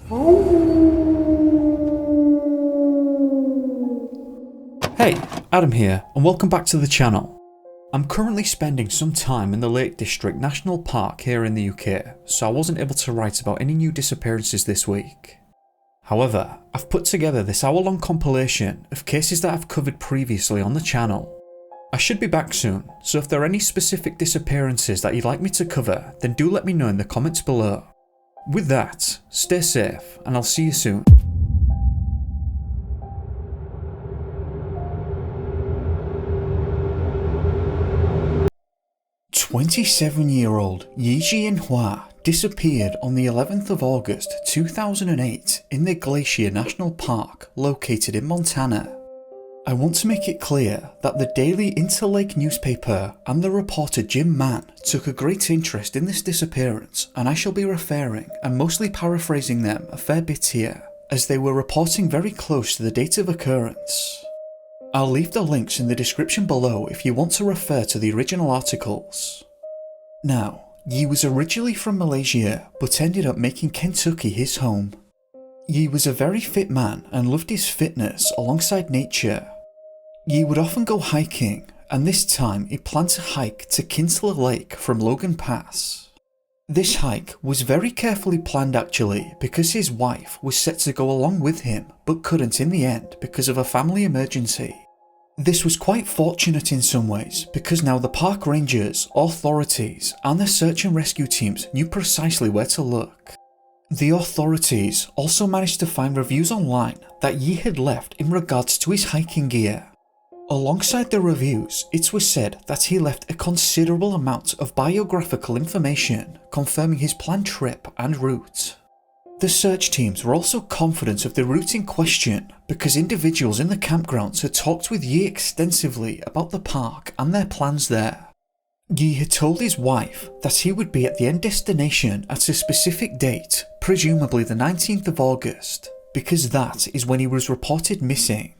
Hey, Adam here, and welcome back to the channel. I'm currently spending some time in the Lake District National Park here in the UK, so I wasn't able to write about any new disappearances this week. However, I've put together this hour-long compilation of cases that I've covered previously on the channel. I should be back soon, so if there are any specific disappearances that you'd like me to cover, then do let me know in the comments below. With that, stay safe, and I'll see you soon. 27-year-old Yejin Hua disappeared on the 11th of August 2008 in the Glacier National Park located in Montana. I want to make it clear that the Daily Interlake newspaper and the reporter Jim Mann took a great interest in this disappearance, and I shall be referring and mostly paraphrasing them a fair bit here, as they were reporting very close to the date of occurrence. I'll leave the links in the description below if you want to refer to the original articles. Now, Yi was originally from Malaysia but ended up making Kentucky his home. Yi was a very fit man and loved his fitness alongside nature. Yi would often go hiking, and this time he planned to hike to Kinsler Lake from Logan Pass. This hike was very carefully planned actually, because his wife was set to go along with him but couldn't in the end because of a family emergency. This was quite fortunate in some ways, because now the park rangers, authorities and the search and rescue teams knew precisely where to look. The authorities also managed to find reviews online that Yi had left in regards to his hiking gear. Alongside the reviews, it was said that he left a considerable amount of biographical information confirming his planned trip and route. The search teams were also confident of the route in question because individuals in the campgrounds had talked with Yi extensively about the park and their plans there. Yi had told his wife that he would be at the end destination at a specific date, presumably the 19th of August, because that is when he was reported missing.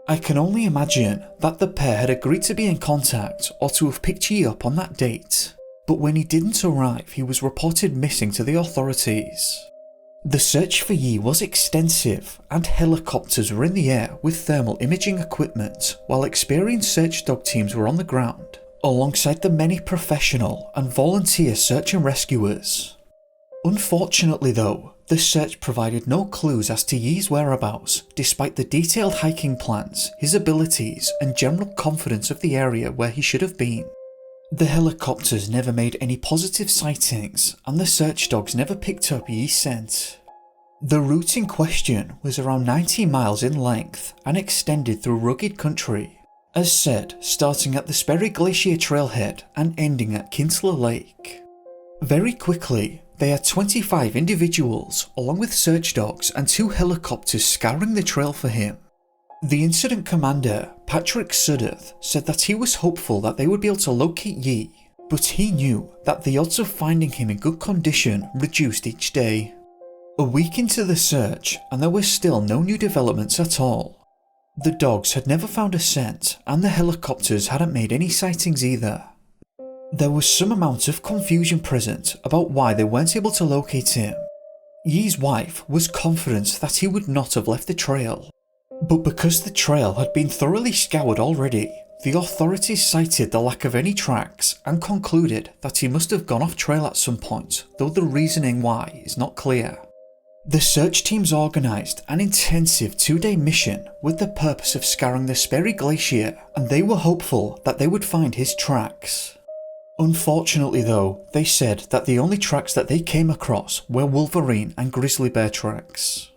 I can only imagine that the pair had agreed to be in contact or to have picked Yi up on that date, but when he didn't arrive he was reported missing to the authorities. The search for Yi was extensive and helicopters were in the air with thermal imaging equipment, while experienced search dog teams were on the ground, alongside the many professional and volunteer search and rescuers. Unfortunately though, the search provided no clues as to Yi's whereabouts, despite the detailed hiking plans, his abilities and general confidence of the area where he should have been. The helicopters never made any positive sightings, and the search dogs never picked up Yi's scent. The route in question was around 90 miles in length and extended through rugged country, as said, starting at the Sperry Glacier trailhead and ending at Kinsler Lake. Very quickly, they had 25 individuals, along with search dogs and 2 helicopters scouring the trail for him. The incident commander, Patrick Sudduth, said that he was hopeful that they would be able to locate Yi, but he knew that the odds of finding him in good condition reduced each day. A week into the search, and there were still no new developments at all. The dogs had never found a scent, and the helicopters hadn't made any sightings either. There was some amount of confusion present about why they weren't able to locate him. Yi's wife was confident that he would not have left the trail, but because the trail had been thoroughly scoured already, the authorities cited the lack of any tracks and concluded that he must have gone off trail at some point, though the reasoning why is not clear. The search teams organised an intensive 2-day mission with the purpose of scouring the Sperry Glacier, and they were hopeful that they would find his tracks. Unfortunately though, they said that the only tracks that they came across were wolverine and grizzly bear tracks.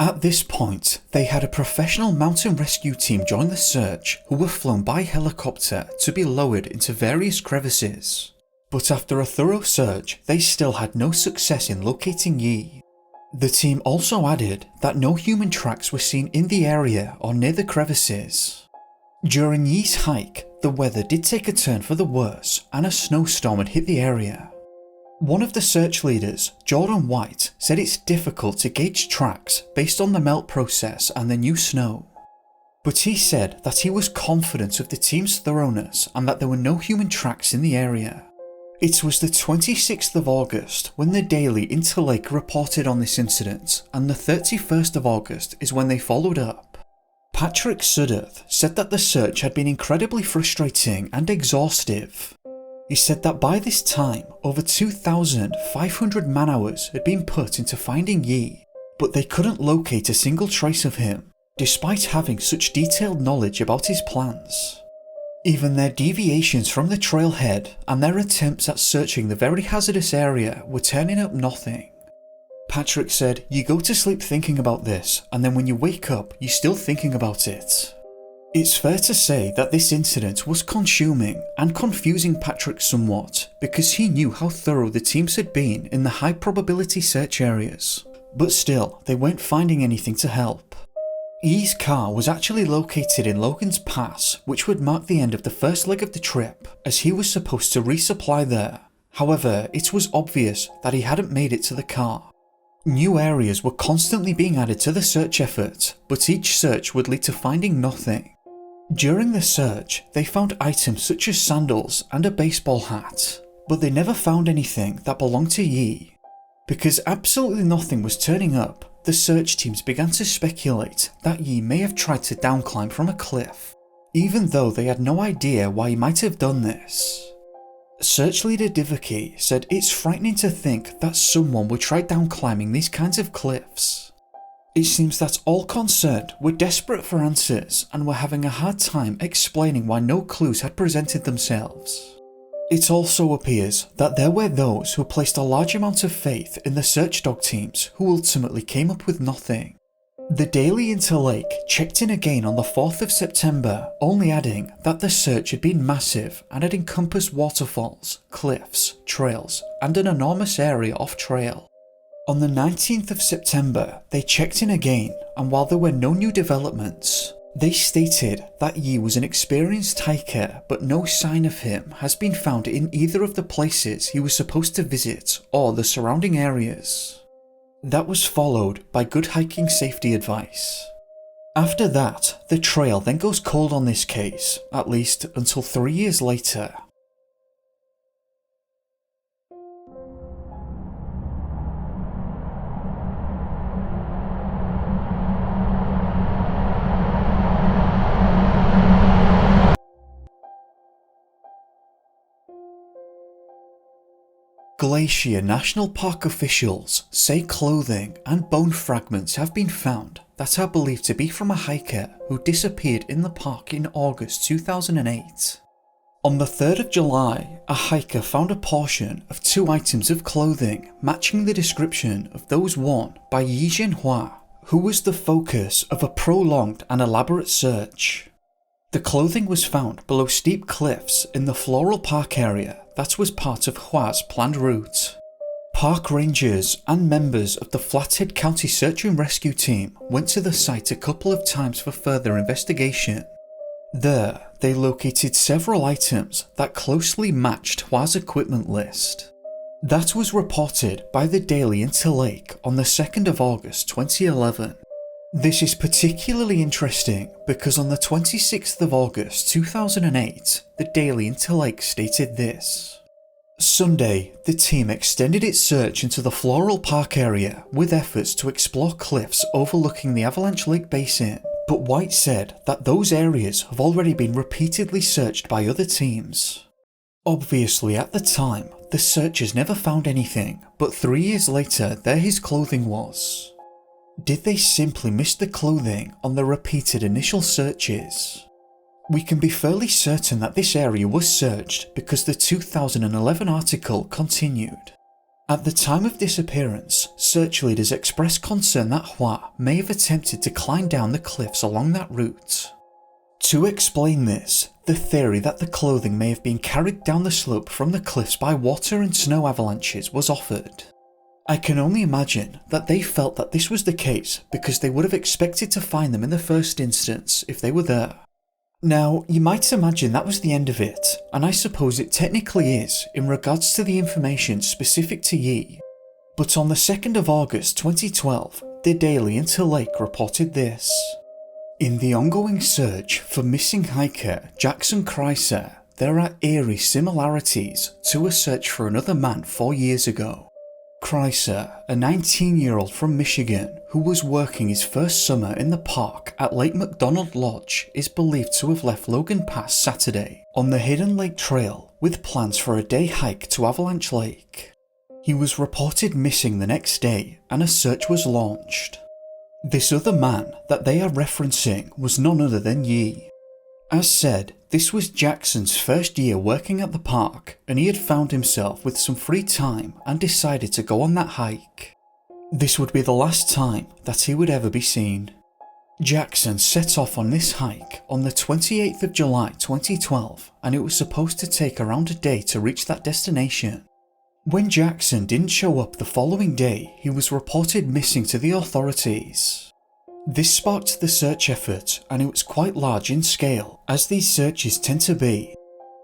At this point, they had a professional mountain rescue team join the search who were flown by helicopter to be lowered into various crevices. But after a thorough search, they still had no success in locating Yi. The team also added that no human tracks were seen in the area or near the crevices. During Yi's hike, the weather did take a turn for the worse and a snowstorm had hit the area. One of the search leaders, Jordan White, said it's difficult to gauge tracks based on the melt process and the new snow. But he said that he was confident of the team's thoroughness and that there were no human tracks in the area. It was the 26th of August when the Daily Interlake reported on this incident, and the 31st of August is when they followed up. Patrick Sudduth said that the search had been incredibly frustrating and exhaustive. He said that by this time, over 2,500 man-hours had been put into finding Yi, but they couldn't locate a single trace of him, despite having such detailed knowledge about his plans. Even their deviations from the trailhead and their attempts at searching the very hazardous area were turning up nothing. Patrick said, "You go to sleep thinking about this, and then when you wake up, you're still thinking about it." It's fair to say that this incident was consuming and confusing Patrick somewhat, because he knew how thorough the teams had been in the high probability search areas, but still, they weren't finding anything to help. Yi's car was actually located in Logan's Pass, which would mark the end of the first leg of the trip, as he was supposed to resupply there. However, it was obvious that he hadn't made it to the car. New areas were constantly being added to the search effort, but each search would lead to finding nothing. During the search, they found items such as sandals and a baseball hat, but they never found anything that belonged to Yi. Because absolutely nothing was turning up, the search teams began to speculate that Yi may have tried to downclimb from a cliff, even though they had no idea why he might have done this. Search leader Divaki said it's frightening to think that someone would try downclimbing these kinds of cliffs. It seems that all concerned were desperate for answers and were having a hard time explaining why no clues had presented themselves. It also appears that there were those who placed a large amount of faith in the search dog teams who ultimately came up with nothing. The Daily Interlake checked in again on the 4th of September, only adding that the search had been massive and had encompassed waterfalls, cliffs, trails, and an enormous area off-trail. On the 19th of September, they checked in again, and while there were no new developments, they stated that Yi was an experienced hiker, but no sign of him has been found in either of the places he was supposed to visit or the surrounding areas. That was followed by good hiking safety advice. After that, the trail then goes cold on this case, at least until 3 years later. Glacier National Park officials say clothing and bone fragments have been found that are believed to be from a hiker who disappeared in the park in August 2008. On the 3rd of July, a hiker found a portion of 2 items of clothing matching the description of those worn by Yejin Hua, who was the focus of a prolonged and elaborate search. The clothing was found below steep cliffs in the Floral Park area that was part of Hua's planned route. Park rangers and members of the Flathead County Search and Rescue Team went to the site a couple of times for further investigation. There, they located several items that closely matched Hua's equipment list. That was reported by the Daily Interlake on the 2nd of August 2011. This is particularly interesting because on the 26th of August 2008, the Daily Interlake stated this. Sunday, the team extended its search into the Floral Park area with efforts to explore cliffs overlooking the Avalanche Lake Basin, but White said that those areas have already been repeatedly searched by other teams. Obviously at the time, the searchers never found anything, but 3 years later there his clothing was. Did they simply miss the clothing on the repeated initial searches? We can be fairly certain that this area was searched because the 2011 article continued. At the time of disappearance, search leaders expressed concern that Hua may have attempted to climb down the cliffs along that route. To explain this, the theory that the clothing may have been carried down the slope from the cliffs by water and snow avalanches was offered. I can only imagine that they felt that this was the case because they would have expected to find them in the first instance if they were there. Now, you might imagine that was the end of it, and I suppose it technically is in regards to the information specific to Yi. But on the 2nd of August 2012, the Daily Interlake reported this. In the ongoing search for missing hiker Jackson Chrysa, there are eerie similarities to a search for another man 4 years ago. Chrysa, a 19-year-old from Michigan who was working his first summer in the park at Lake McDonald Lodge, is believed to have left Logan Pass Saturday on the Hidden Lake Trail with plans for a day hike to Avalanche Lake. He was reported missing the next day and a search was launched. This other man that they are referencing was none other than Yi. As said, this was Jackson's first year working at the park, and he had found himself with some free time and decided to go on that hike. This would be the last time that he would ever be seen. Jackson set off on this hike on the 28th of July 2012, and it was supposed to take around a day to reach that destination. When Jackson didn't show up the following day, he was reported missing to the authorities. This sparked the search effort, and it was quite large in scale, as these searches tend to be.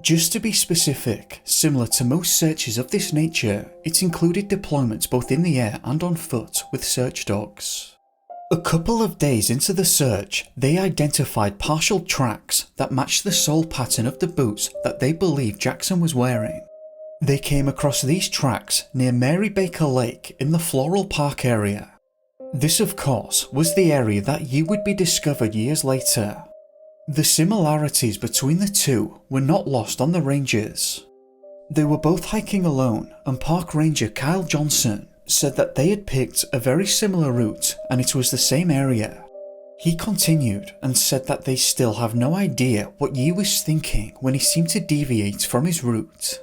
Just to be specific, similar to most searches of this nature, it included deployments both in the air and on foot with search dogs. A couple of days into the search, they identified partial tracks that matched the sole pattern of the boots that they believed Jackson was wearing. They came across these tracks near Mary Baker Lake in the Floral Park area. This, of course, was the area that Yi would be discovered years later. The similarities between the two were not lost on the rangers. They were both hiking alone, and Park Ranger Kyle Johnson said that they had picked a very similar route and it was the same area. He continued and said that they still have no idea what Yi was thinking when he seemed to deviate from his route.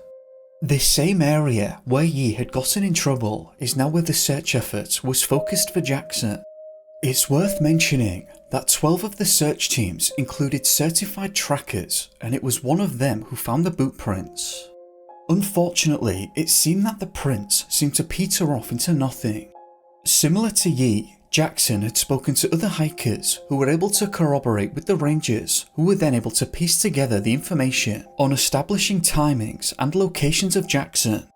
This same area where Yi had gotten in trouble is now where the search effort was focused for Jackson. It's worth mentioning that 12 of the search teams included certified trackers, and it was one of them who found the boot prints. Unfortunately, it seemed that the prints seemed to peter off into nothing. Similar to Yi, Jackson had spoken to other hikers who were able to corroborate with the rangers, who were then able to piece together the information on establishing timings and locations of Jackson.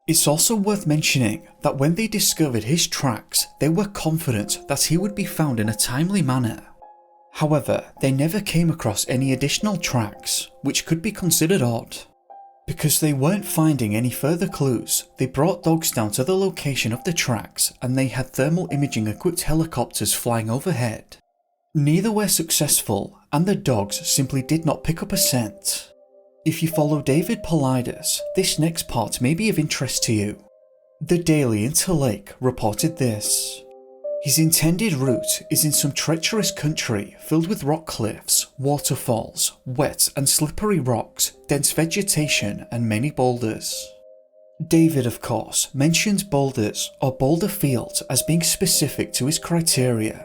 It's also worth mentioning that when they discovered his tracks, they were confident that he would be found in a timely manner. However, they never came across any additional tracks, which could be considered odd. Because they weren't finding any further clues, they brought dogs down to the location of the tracks and they had thermal imaging equipped helicopters flying overhead. Neither were successful and the dogs simply did not pick up a scent. If you follow David Paulides, this next part may be of interest to you. The Daily Interlake reported this. His intended route is in some treacherous country filled with rock cliffs, waterfalls, wet and slippery rocks, dense vegetation and many boulders. David, of course, mentions boulders or boulder fields as being specific to his criteria.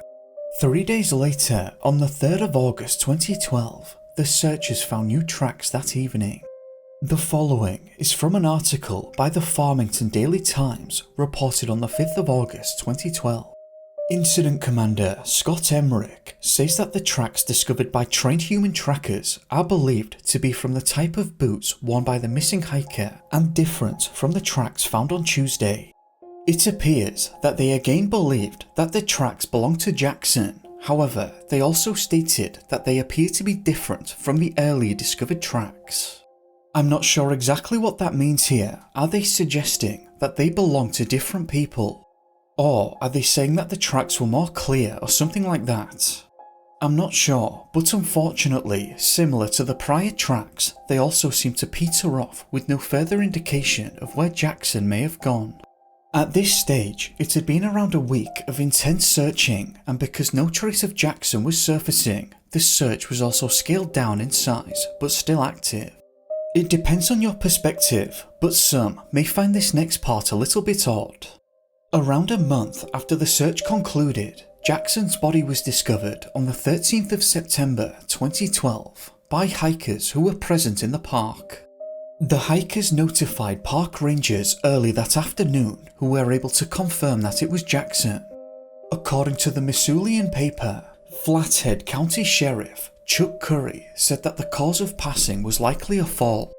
3 days later, on the 3rd of August 2012, the searchers found new tracks that evening. The following is from an article by the Farmington Daily Times reported on the 5th of August 2012. Incident Commander Scott Emmerich says that the tracks discovered by trained human trackers are believed to be from the type of boots worn by the missing hiker and different from the tracks found on Tuesday. It appears that they again believed that the tracks belonged to Jackson, however, they also stated that they appear to be different from the earlier discovered tracks. I'm not sure exactly what that means here. Are they suggesting that they belong to different people? Or are they saying that the tracks were more clear or something like that? I'm not sure, but unfortunately, similar to the prior tracks, they also seem to peter off with no further indication of where Jackson may have gone. At this stage, it had been around a week of intense searching, and because no trace of Jackson was surfacing, the search was also scaled down in size, but still active. It depends on your perspective, but some may find this next part a little bit odd. Around a month after the search concluded, Jackson's body was discovered on the 13th of September 2012 by hikers who were present in the park. The hikers notified park rangers early that afternoon who were able to confirm that it was Jackson. According to the Missoulian paper, Flathead County Sheriff Chuck Curry said that the cause of passing was likely a fall.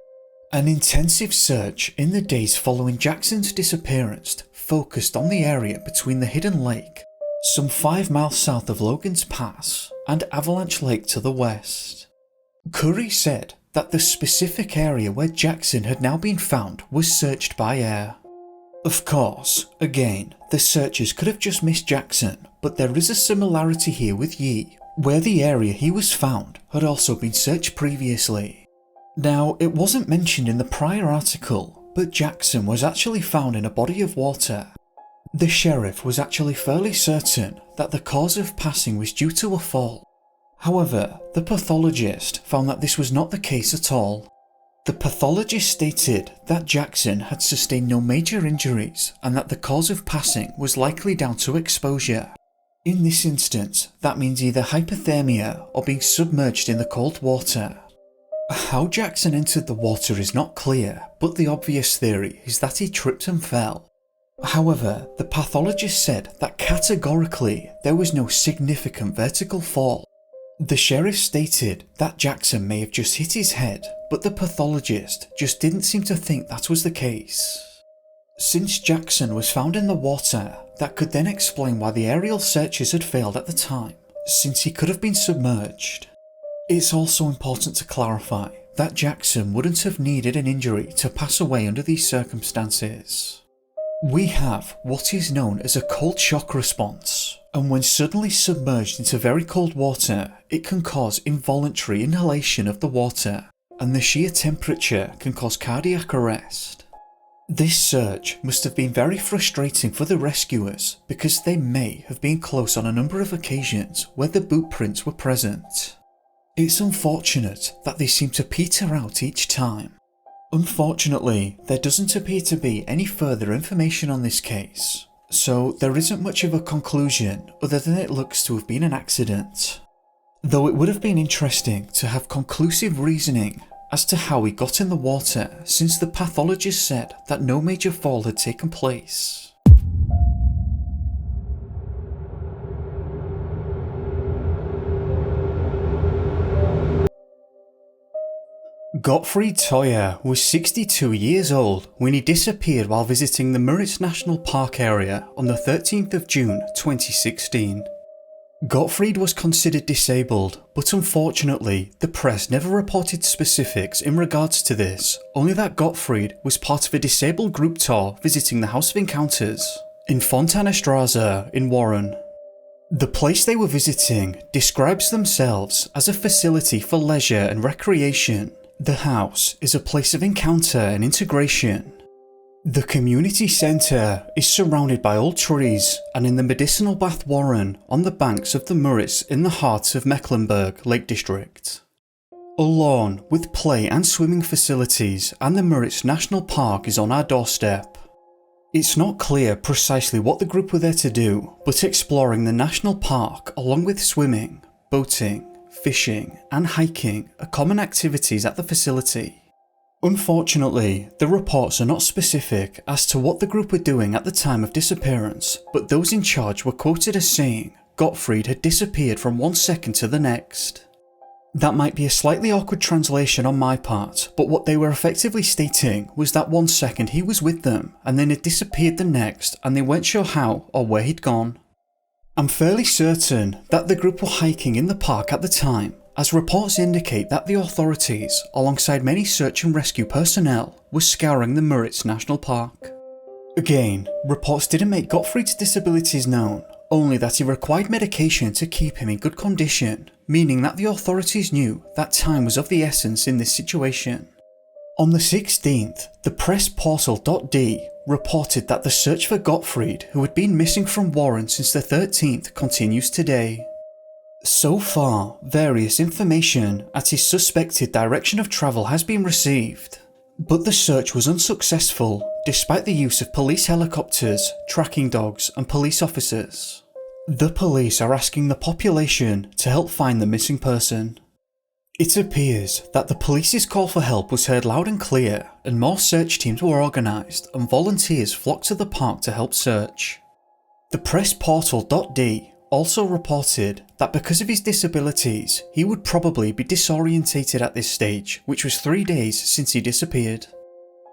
An intensive search in the days following Jackson's disappearance focused on the area between the Hidden Lake, some 5 miles south of Logan's Pass, and Avalanche Lake to the west. Curry said that the specific area where Jackson had now been found was searched by air. Of course, again, the searchers could have just missed Jackson, but there is a similarity here with Yi, where the area he was found had also been searched previously. Now, it wasn't mentioned in the prior article, but Jackson was actually found in a body of water. The sheriff was actually fairly certain that the cause of passing was due to a fall. However, the pathologist found that this was not the case at all. The pathologist stated that Jackson had sustained no major injuries and that the cause of passing was likely down to exposure. In this instance, that means either hypothermia or being submerged in the cold water. How Jackson entered the water is not clear, but the obvious theory is that he tripped and fell. However, the pathologist said that categorically there was no significant vertical fall. The sheriff stated that Jackson may have just hit his head, but the pathologist just didn't seem to think that was the case. Since Jackson was found in the water, that could then explain why the aerial searches had failed at the time, since he could have been submerged. It's also important to clarify that Jackson wouldn't have needed an injury to pass away under these circumstances. We have what is known as a cold shock response, and when suddenly submerged into very cold water, it can cause involuntary inhalation of the water, and the sheer temperature can cause cardiac arrest. This surge must have been very frustrating for the rescuers because they may have been close on a number of occasions where the boot prints were present. It's unfortunate that they seem to peter out each time. Unfortunately, there doesn't appear to be any further information on this case, so there isn't much of a conclusion other than it looks to have been an accident. Though it would have been interesting to have conclusive reasoning as to how he got in the water, since the pathologist said that no major fall had taken place. Gottfried Toyer was 62 years old when he disappeared while visiting the Müritz National Park area on the 13th of June 2016. Gottfried was considered disabled, but unfortunately the press never reported specifics in regards to this, only that Gottfried was part of a disabled group tour visiting the House of Encounters in Fontana Straße in Warren. The place they were visiting describes themselves as a facility for leisure and recreation. The house is a place of encounter and integration. The community centre is surrounded by old trees and in the medicinal bath Warren on the banks of the Müritz in the heart of Mecklenburg Lake District. A lawn with play and swimming facilities and the Müritz National Park is on our doorstep. It's not clear precisely what the group were there to do, but exploring the national park along with swimming, boating, fishing and hiking are common activities at the facility. Unfortunately, the reports are not specific as to what the group were doing at the time of disappearance, but those in charge were quoted as saying Gottfried had disappeared from 1 second to the next. That might be a slightly awkward translation on my part, but what they were effectively stating was that 1 second he was with them and then had disappeared the next and they weren't sure how or where he'd gone. I'm fairly certain that the group were hiking in the park at the time, as reports indicate that the authorities, alongside many search and rescue personnel, were scouring the Müritz National Park. Again, reports didn't make Gottfried's disabilities known, only that he required medication to keep him in good condition, meaning that the authorities knew that time was of the essence in this situation. On the 16th, the press portal.d reported that the search for Gottfried, who had been missing from Warren since the 13th, continues today. So far, various information at his suspected direction of travel has been received, but the search was unsuccessful despite the use of police helicopters, tracking dogs and police officers. The police are asking the population to help find the missing person. It appears that the police's call for help was heard loud and clear, and more search teams were organised and volunteers flocked to the park to help search. The press portal.d also reported that because of his disabilities, he would probably be disorientated at this stage, which was 3 days since he disappeared.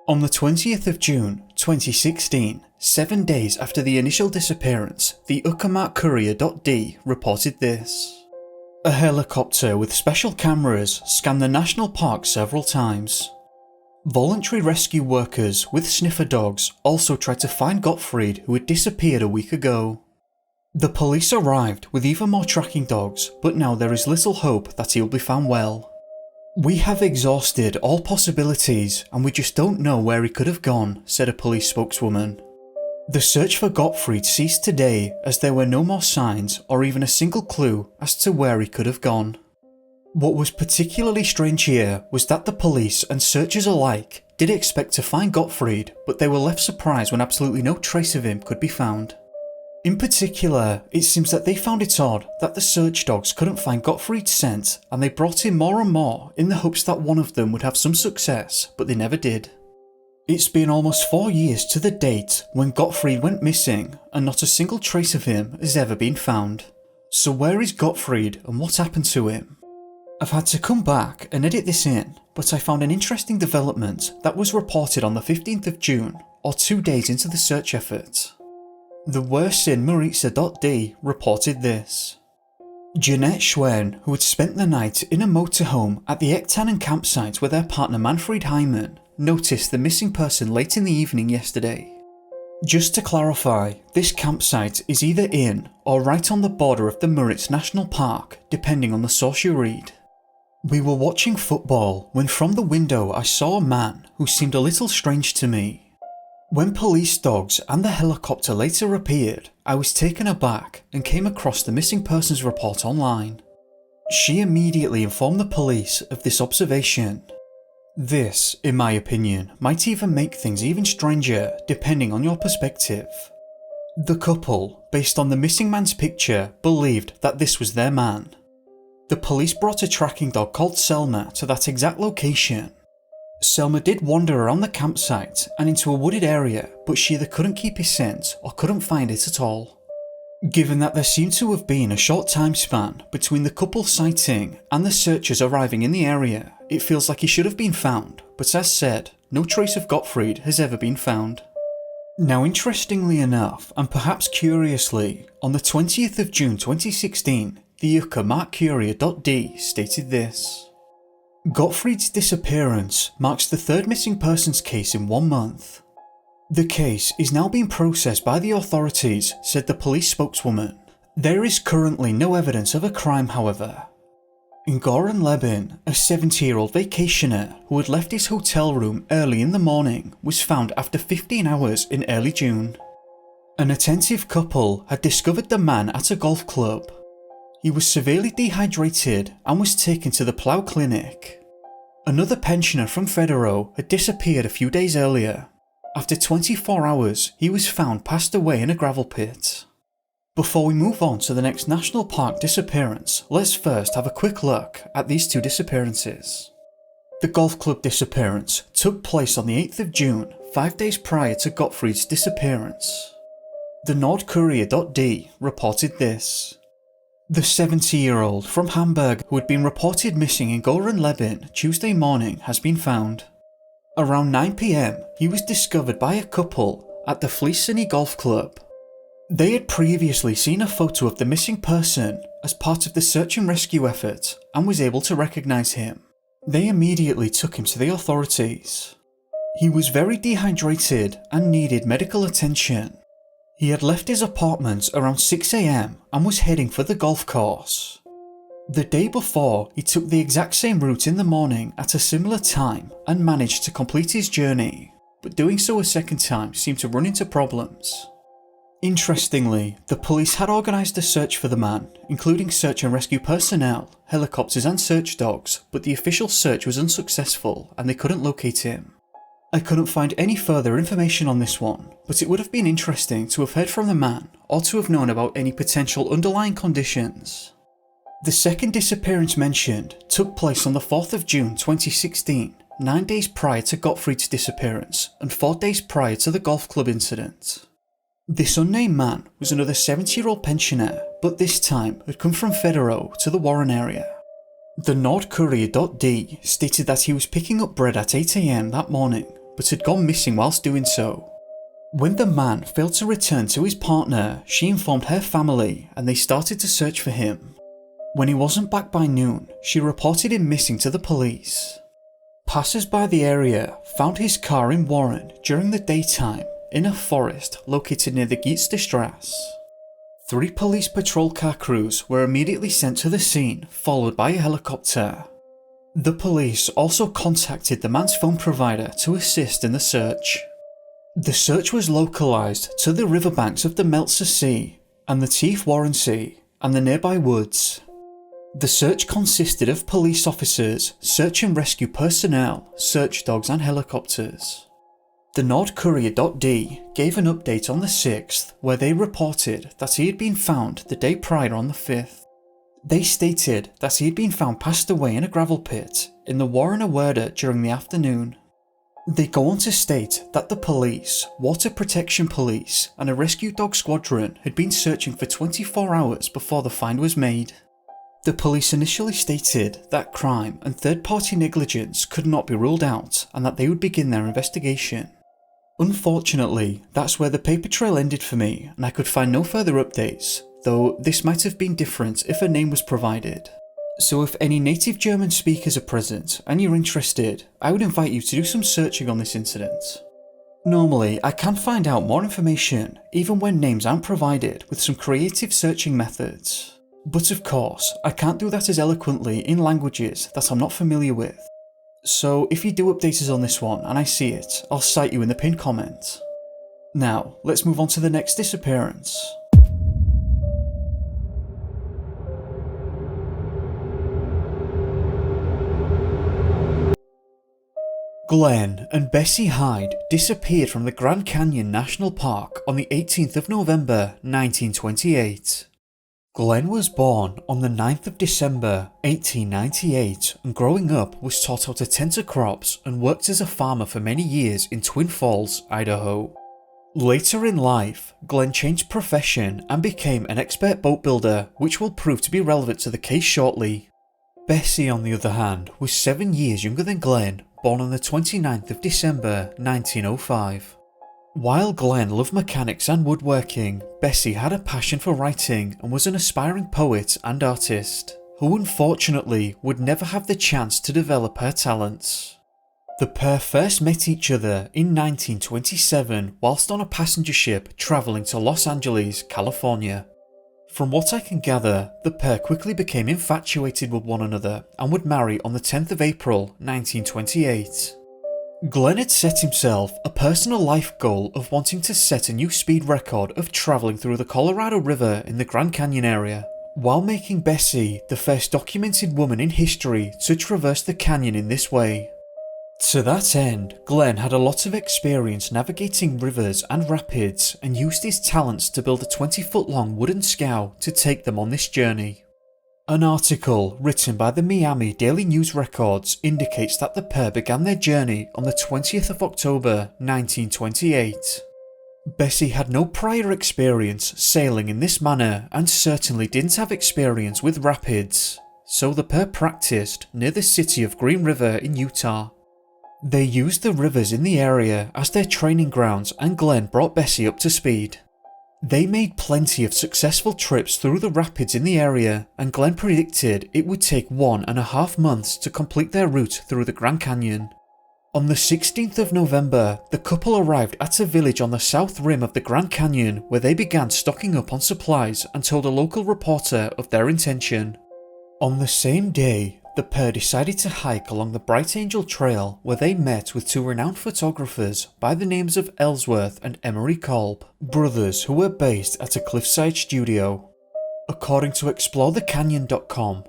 On the 20th of June 2016, 7 days after the initial disappearance, the Uckermark Courier.d reported this. A helicopter with special cameras scanned the national park several times. Voluntary rescue workers with sniffer dogs also tried to find Gottfried, who had disappeared a week ago. The police arrived with even more tracking dogs, but now there is little hope that he will be found well. "We have exhausted all possibilities and we just don't know where he could have gone," said a police spokeswoman. The search for Gottfried ceased today as there were no more signs or even a single clue as to where he could have gone. What was particularly strange here was that the police and searchers alike did expect to find Gottfried, but they were left surprised when absolutely no trace of him could be found. In particular, it seems that they found it odd that the search dogs couldn't find Gottfried's scent, and they brought in more and more in the hopes that one of them would have some success, but they never did. It's been almost 4 years to the date when Gottfried went missing, and not a single trace of him has ever been found. So where is Gottfried and what happened to him? I've had to come back and edit this in, but I found an interesting development that was reported on the 15th of June, or 2 days into the search effort. The Worsinmaritza.d reported this. Jeanette Schwen, who had spent the night in a motorhome at the Ektannen campsite with her partner Manfred Hyman, noticed the missing person late in the evening yesterday. Just to clarify, this campsite is either in or right on the border of the Müritz National Park, depending on the source you read. We were watching football when from the window I saw a man who seemed a little strange to me. When police dogs and the helicopter later appeared, I was taken aback and came across the missing persons report online. She immediately informed the police of this observation. This, in my opinion, might even make things even stranger depending on your perspective. The couple, based on the missing man's picture, believed that this was their man. The police brought a tracking dog called Selma to that exact location. Selma did wander around the campsite and into a wooded area, but she either couldn't keep his scent or couldn't find it at all. Given that there seemed to have been a short time span between the couple's sighting and the searchers arriving in the area, it feels like he should have been found, but as said, no trace of Gottfried has ever been found. Now interestingly enough, and perhaps curiously, on the 20th of June 2016, the Mercuria.d stated this. Gottfried's disappearance marks the third missing persons case in 1 month. The case is now being processed by the authorities, said the police spokeswoman. There is currently no evidence of a crime, however. In Goran Lebin, a 70-year-old vacationer who had left his hotel room early in the morning, was found after 15 hours in early June. An attentive couple had discovered the man at a golf club. He was severely dehydrated and was taken to the Plough Clinic. Another pensioner from Federo had disappeared a few days earlier. After 24 hours, he was found passed away in a gravel pit. Before we move on to the next national park disappearance, let's first have a quick look at these two disappearances. The golf club disappearance took place on the 8th of June, 5 days prior to Gottfried's disappearance. The Nordcourier.d reported this. The 70-year-old from Hamburg who had been reported missing in Goran Lebin Tuesday morning has been found. Around 9 PM, he was discovered by a couple at the Fleeceny Golf Club. They had previously seen a photo of the missing person as part of the search and rescue effort and was able to recognise him. They immediately took him to the authorities. He was very dehydrated and needed medical attention. He had left his apartment around 6 AM and was heading for the golf course. The day before, he took the exact same route in the morning at a similar time and managed to complete his journey, but doing so a second time seemed to run into problems. Interestingly, the police had organised a search for the man, including search and rescue personnel, helicopters and search dogs, but the official search was unsuccessful and they couldn't locate him. I couldn't find any further information on this one, but it would have been interesting to have heard from the man or to have known about any potential underlying conditions. The second disappearance mentioned took place on the 4th of June 2016, 9 days prior to Gottfried's disappearance and 4 days prior to the golf club incident. This unnamed man was another 70-year-old pensioner, but this time had come from Federo to the Warren area. The Nordcourier.d stated that he was picking up bread at 8 AM that morning, but had gone missing whilst doing so. When the man failed to return to his partner, she informed her family and they started to search for him. When he wasn't back by noon, she reported him missing to the police. Passers by the area found his car in Warren during the daytime in a forest located near the Gîtes de Strasse. 3 police patrol car crews were immediately sent to the scene, followed by a helicopter. The police also contacted the man's phone provider to assist in the search. The search was localised to the riverbanks of the Meltzer Sea and the Teef Warren Sea and the nearby woods. The search consisted of police officers, search and rescue personnel, search dogs and helicopters. The Nordcourier.d gave an update on the 6th where they reported that he had been found the day prior on the 5th. They stated that he had been found passed away in a gravel pit in the Warren Awerda during the afternoon. They go on to state that the police, water protection police and a rescue dog squadron had been searching for 24 hours before the find was made. The police initially stated that crime and third-party negligence could not be ruled out and that they would begin their investigation. Unfortunately, that's where the paper trail ended for me and I could find no further updates, though this might have been different if a name was provided. So if any native German speakers are present and you're interested, I would invite you to do some searching on this incident. Normally, I can find out more information even when names aren't provided with some creative searching methods. But of course, I can't do that as eloquently in languages that I'm not familiar with. So if you do update us on this one and I see it, I'll cite you in the pinned comment. Now, let's move on to the next disappearance. Glenn and Bessie Hyde disappeared from the Grand Canyon National Park on the 18th of November 1928. Glenn was born on the 9th of December 1898 and growing up was taught how to tend to crops and worked as a farmer for many years in Twin Falls, Idaho. Later in life, Glenn changed profession and became an expert boat builder, which will prove to be relevant to the case shortly. Bessie, on the other hand, was 7 years younger than Glenn, born on the 29th of December 1905. While Glenn loved mechanics and woodworking, Bessie had a passion for writing and was an aspiring poet and artist, who unfortunately would never have the chance to develop her talents. The pair first met each other in 1927 whilst on a passenger ship travelling to Los Angeles, California. From what I can gather, the pair quickly became infatuated with one another and would marry on the 10th of April 1928. Glenn had set himself a personal life goal of wanting to set a new speed record of travelling through the Colorado River in the Grand Canyon area, while making Bessie the first documented woman in history to traverse the canyon in this way. To that end, Glenn had a lot of experience navigating rivers and rapids and used his talents to build a 20-foot-long wooden scow to take them on this journey. An article written by the Miami Daily News Records indicates that the pair began their journey on the 20th of October 1928. Bessie had no prior experience sailing in this manner and certainly didn't have experience with rapids, so the pair practiced near the city of Green River in Utah. They used the rivers in the area as their training grounds and Glenn brought Bessie up to speed. They made plenty of successful trips through the rapids in the area and Glenn predicted it would take 1.5 months to complete their route through the Grand Canyon. On the 16th of November, the couple arrived at a village on the south rim of the Grand Canyon where they began stocking up on supplies and told a local reporter of their intention. On the same day, the pair decided to hike along the Bright Angel Trail where they met with 2 renowned photographers by the names of Ellsworth and Emery Kolb, brothers who were based at a cliffside studio. According to ExploreTheCanyon.com,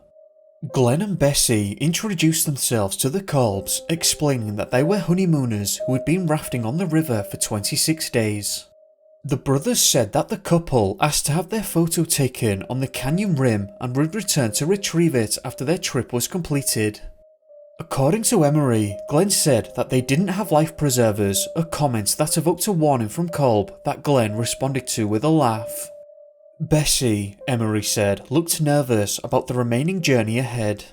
Glenn and Bessie introduced themselves to the Kolbs, explaining that they were honeymooners who had been rafting on the river for 26 days. The brothers said that the couple asked to have their photo taken on the canyon rim and would return to retrieve it after their trip was completed. According to Emery, Glenn said that they didn't have life preservers, a comment that evoked a warning from Kolb that Glenn responded to with a laugh. Bessie, Emery said, looked nervous about the remaining journey ahead.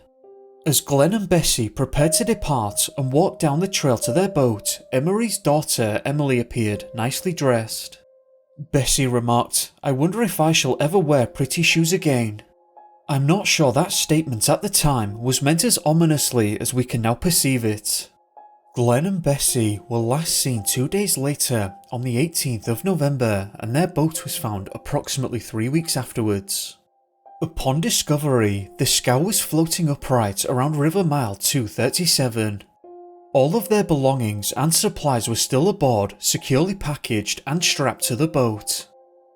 As Glenn and Bessie prepared to depart and walked down the trail to their boat, Emery's daughter Emily appeared, nicely dressed. Bessie remarked, "I wonder if I shall ever wear pretty shoes again." I'm not sure that statement at the time was meant as ominously as we can now perceive it. Glenn and Bessie were last seen 2 days later on the 18th of November, and their boat was found approximately 3 weeks afterwards. Upon discovery, the scow was floating upright around River Mile 237. All of their belongings and supplies were still aboard, securely packaged and strapped to the boat.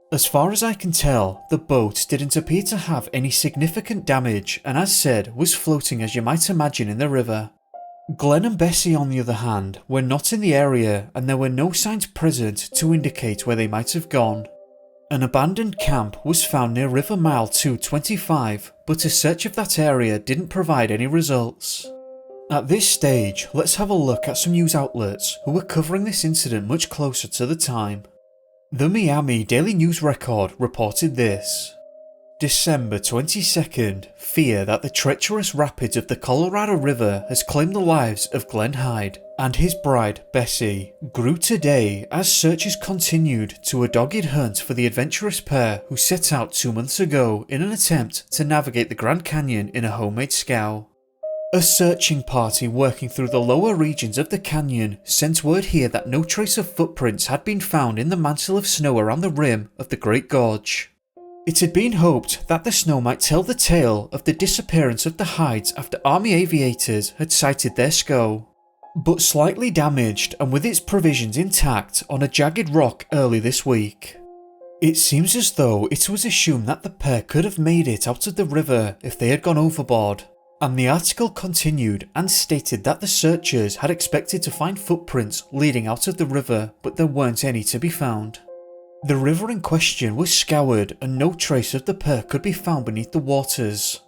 As far as I can tell, the boat didn't appear to have any significant damage and, as said, was floating as you might imagine in the river. Glenn and Bessie, on the other hand, were not in the area and there were no signs present to indicate where they might have gone. An abandoned camp was found near River Mile 225, but a search of that area didn't provide any results. At this stage, let's have a look at some news outlets who were covering this incident much closer to the time. The Miami Daily News Record reported this. December 22nd, fear that the treacherous rapids of the Colorado River has claimed the lives of Glenn Hyde and his bride Bessie grew today as searches continued to a dogged hunt for the adventurous pair who set out 2 months ago in an attempt to navigate the Grand Canyon in a homemade scow. A searching party working through the lower regions of the canyon sent word here that no trace of footprints had been found in the mantle of snow around the rim of the Great Gorge. It had been hoped that the snow might tell the tale of the disappearance of the Hydes after Army aviators had sighted their scow, but slightly damaged and with its provisions intact on a jagged rock early this week. It seems as though it was assumed that the pair could have made it out of the river if they had gone overboard, and the article continued and stated that the searchers had expected to find footprints leading out of the river, but there weren't any to be found. The river in question was scoured and no trace of the pair could be found beneath the waters.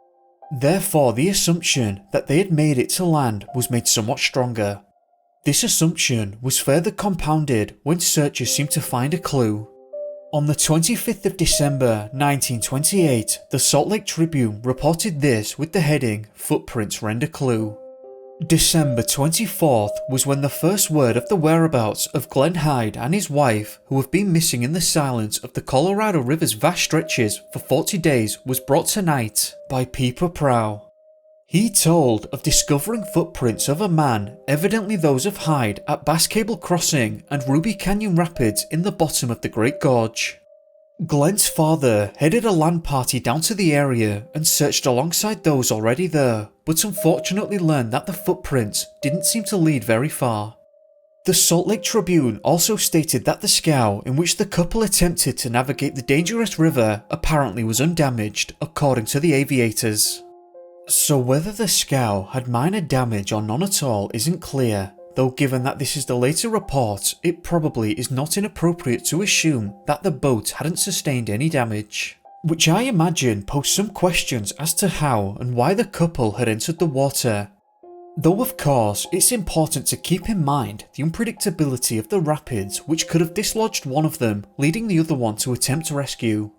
Therefore, the assumption that they had made it to land was made somewhat stronger. This assumption was further compounded when searchers seemed to find a clue. On the 25th of December 1928, the Salt Lake Tribune reported this with the heading, "Footprints Render Clue." December 24th was when the first word of the whereabouts of Glenn Hyde and his wife, who have been missing in the silence of the Colorado River's vast stretches for 40 days, was brought tonight by Peeper Prow. He told of discovering footprints of a man, evidently those of Hyde, at Bass Cable Crossing and Ruby Canyon Rapids in the bottom of the Great Gorge. Glenn's father headed a land party down to the area and searched alongside those already there, but unfortunately learned that the footprints didn't seem to lead very far. The Salt Lake Tribune also stated that the scow in which the couple attempted to navigate the dangerous river apparently was undamaged, according to the aviators. So whether the scow had minor damage or none at all isn't clear, though given that this is the later report, it probably is not inappropriate to assume that the boat hadn't sustained any damage, which I imagine posed some questions as to how and why the couple had entered the water. Though of course, it's important to keep in mind the unpredictability of the rapids, which could have dislodged one of them, leading the other one to attempt rescue.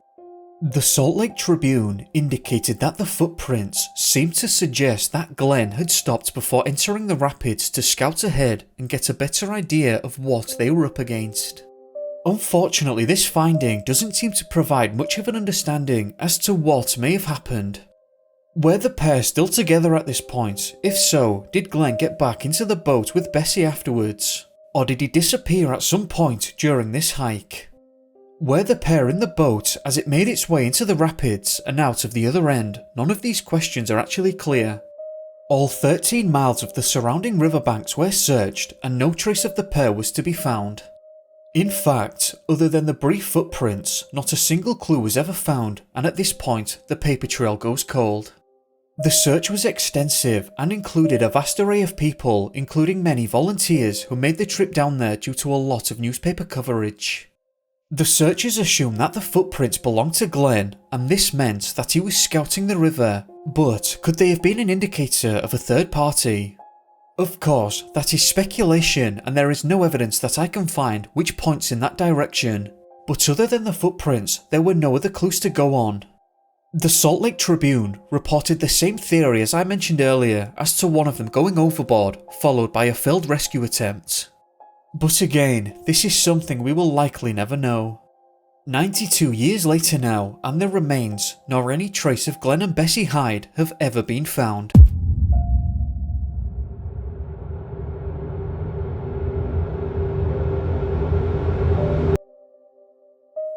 The Salt Lake Tribune indicated that the footprints seemed to suggest that Glenn had stopped before entering the rapids to scout ahead and get a better idea of what they were up against. Unfortunately, this finding doesn't seem to provide much of an understanding as to what may have happened. Were the pair still together at this point? If so, did Glenn get back into the boat with Bessie afterwards? Or did he disappear at some point during this hike? Were the pair in the boat as it made its way into the rapids and out of the other end? None of these questions are actually clear. All 13 miles of the surrounding riverbanks were searched and no trace of the pair was to be found. In fact, other than the brief footprints, not a single clue was ever found, and at this point, the paper trail goes cold. The search was extensive and included a vast array of people, including many volunteers who made the trip down there due to a lot of newspaper coverage. The searchers assumed that the footprints belonged to Glenn, and this meant that he was scouting the river, but could they have been an indicator of a third party? Of course, that is speculation and there is no evidence that I can find which points in that direction, but other than the footprints, there were no other clues to go on. The Salt Lake Tribune reported the same theory as I mentioned earlier as to one of them going overboard, followed by a failed rescue attempt. But again, this is something we will likely never know. 92 years later now, and the remains, nor any trace of Glenn and Bessie Hyde, have ever been found.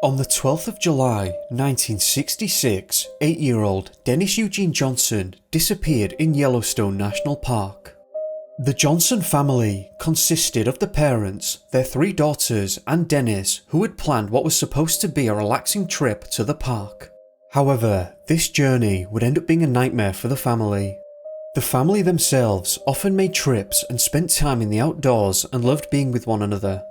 On the 12th of July, 1966, 8-year-old Denis Eugene Johnson disappeared in Yellowstone National Park. The Johnson family consisted of the parents, their 3 daughters, and Denis, who had planned what was supposed to be a relaxing trip to the park. However, this journey would end up being a nightmare for the family. The family themselves often made trips and spent time in the outdoors and loved being with one another.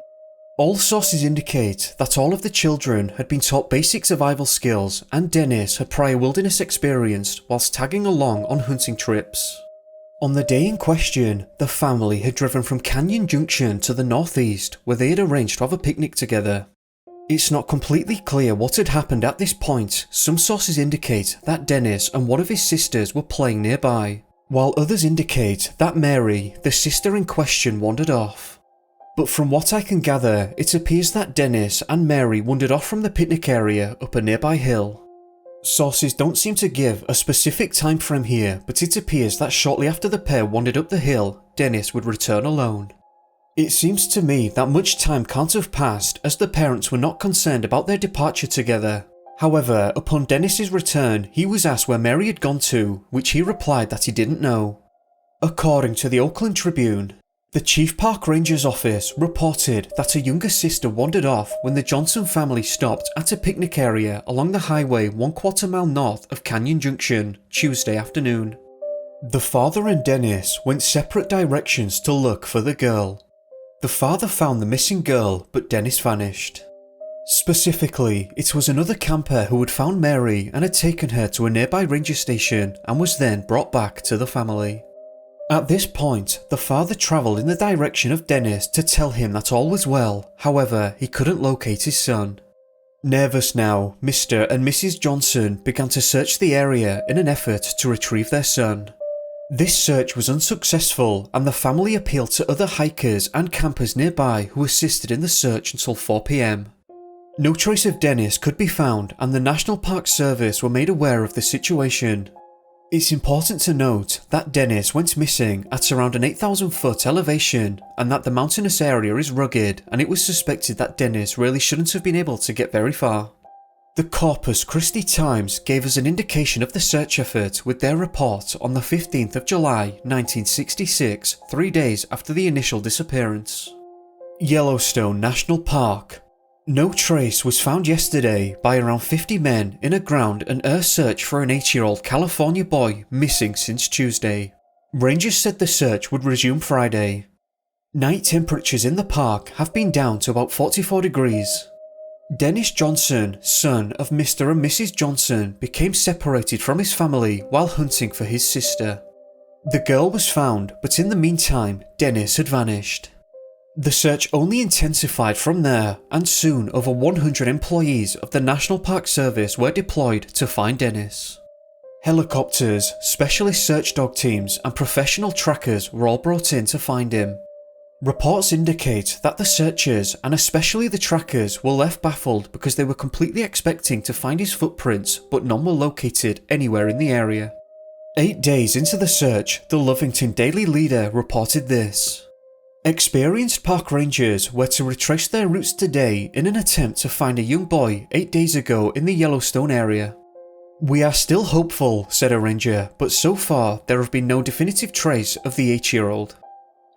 All sources indicate that all of the children had been taught basic survival skills, and Denis had prior wilderness experience whilst tagging along on hunting trips. On the day in question, the family had driven from Canyon Junction to the northeast, where they had arranged to have a picnic together. It's not completely clear what had happened at this point. Some sources indicate that Denis and one of his sisters were playing nearby, while others indicate that Mary, the sister in question, wandered off. But from what I can gather, it appears that Denis and Mary wandered off from the picnic area up a nearby hill. Sources don't seem to give a specific time frame here, but it appears that shortly after the pair wandered up the hill, Denis would return alone. It seems to me that much time can't have passed, as the parents were not concerned about their departure together. However, upon Denis's return, he was asked where Mary had gone to, which he replied that he didn't know. According to the Oakland Tribune, the Chief Park Ranger's office reported that a younger sister wandered off when the Johnson family stopped at a picnic area along the highway 1/4 mile north of Canyon Junction, Tuesday afternoon. The father and Denis went separate directions to look for the girl. The father found the missing girl, but Denis vanished. Specifically, it was another camper who had found Mary and had taken her to a nearby ranger station and was then brought back to the family. At this point, the father travelled in the direction of Denis to tell him that all was well, however, he couldn't locate his son. Nervous now, Mr. and Mrs. Johnson began to search the area in an effort to retrieve their son. This search was unsuccessful, and the family appealed to other hikers and campers nearby who assisted in the search until 4 p.m. No trace of Denis could be found, and the National Park Service were made aware of the situation. It's important to note that Denis went missing at around an 8,000 foot elevation, and that the mountainous area is rugged, and it was suspected that Denis really shouldn't have been able to get very far. The Corpus Christi Times gave us an indication of the search effort with their report on the 15th of July 1966, 3 days after the initial disappearance. Yellowstone National Park. No trace was found yesterday by around 50 men in a ground and air search for an 8-year-old California boy missing since Tuesday. Rangers said the search would resume Friday. Night temperatures in the park have been down to about 44 degrees. Denis Johnson, son of Mr. and Mrs. Johnson, became separated from his family while hunting for his sister. The girl was found, but in the meantime, Denis had vanished. The search only intensified from there, and soon over 100 employees of the National Park Service were deployed to find Denis. Helicopters, specialist search dog teams, and professional trackers were all brought in to find him. Reports indicate that the searchers, and especially the trackers, were left baffled because they were completely expecting to find his footprints, but none were located anywhere in the area. 8 days into the search, the Lovington Daily Leader reported this. Experienced park rangers were to retrace their routes today in an attempt to find a young boy 8 days ago in the Yellowstone area. We are still hopeful, said a ranger, but so far there have been no definitive trace of the 8-year-old.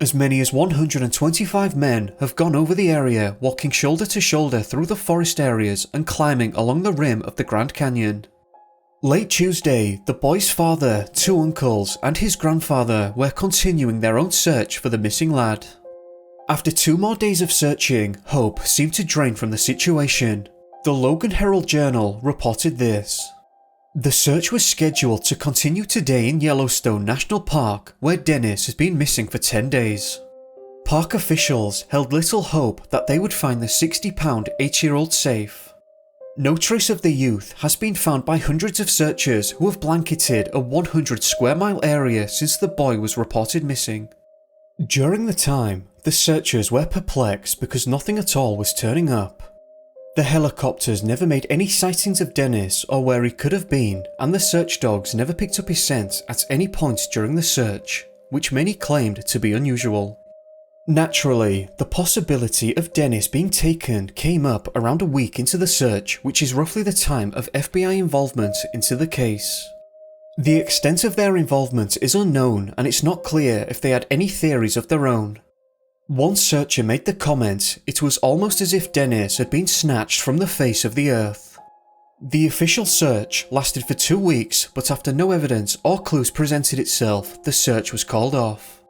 As many as 125 men have gone over the area, walking shoulder to shoulder through the forest areas and climbing along the rim of the Grand Canyon. Late Tuesday, the boy's father, 2 uncles, and his grandfather were continuing their own search for the missing lad. After 2 more days of searching, hope seemed to drain from the situation. The Logan Herald-Journal reported this. The search was scheduled to continue today in Yellowstone National Park, where Denis has been missing for 10 days. Park officials held little hope that they would find the 60-pound 8-year-old safe. No trace of the youth has been found by hundreds of searchers who have blanketed a 100 square mile area since the boy was reported missing. During the time, the searchers were perplexed because nothing at all was turning up. The helicopters never made any sightings of Denis or where he could have been, and the search dogs never picked up his scent at any point during the search, which many claimed to be unusual. Naturally, the possibility of Denis being taken came up around a week into the search, which is roughly the time of FBI involvement into the case. The extent of their involvement is unknown, and it's not clear if they had any theories of their own. One searcher made the comment, it was almost as if Denis had been snatched from the face of the earth. The official search lasted for 2 weeks, but after no evidence or clues presented itself, the search was called off.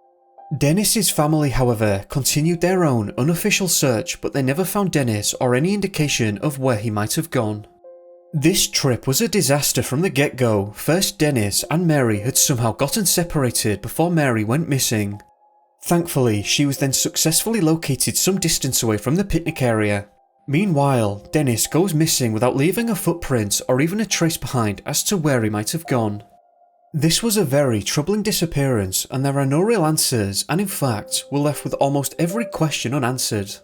Denis's family, however, continued their own unofficial search, but they never found Denis or any indication of where he might have gone. This trip was a disaster from the get-go. First, Denis and Mary had somehow gotten separated before Mary went missing. Thankfully, she was then successfully located some distance away from the picnic area. Meanwhile, Denis goes missing without leaving a footprint or even a trace behind as to where he might have gone. This was a very troubling disappearance, and there are no real answers, and in fact, we're left with almost every question unanswered.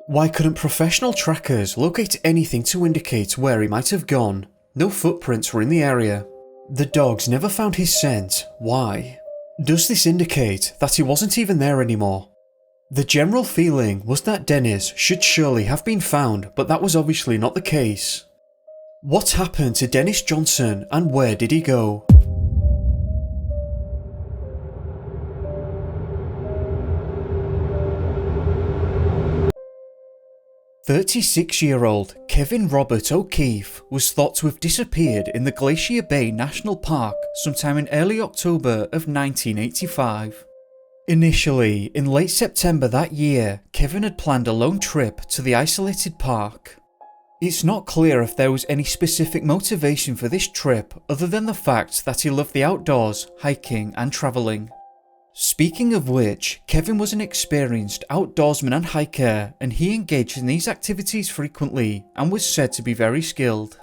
Why couldn't professional trackers locate anything to indicate where he might have gone? No footprints were in the area. The dogs never found his scent. Why? Does this indicate that he wasn't even there anymore? The general feeling was that Denis should surely have been found, but that was obviously not the case. What happened to Denis Johnson, and where did he go? 36-year-old Kevin Robert O'Keefe was thought to have disappeared in the Glacier Bay National Park sometime in early October of 1985. Initially, in late September that year, Kevin had planned a lone trip to the isolated park. It's not clear if there was any specific motivation for this trip other than the fact that he loved the outdoors, hiking and travelling. Speaking of which, Kevin was an experienced outdoorsman and hiker, and he engaged in these activities frequently and was said to be very skilled.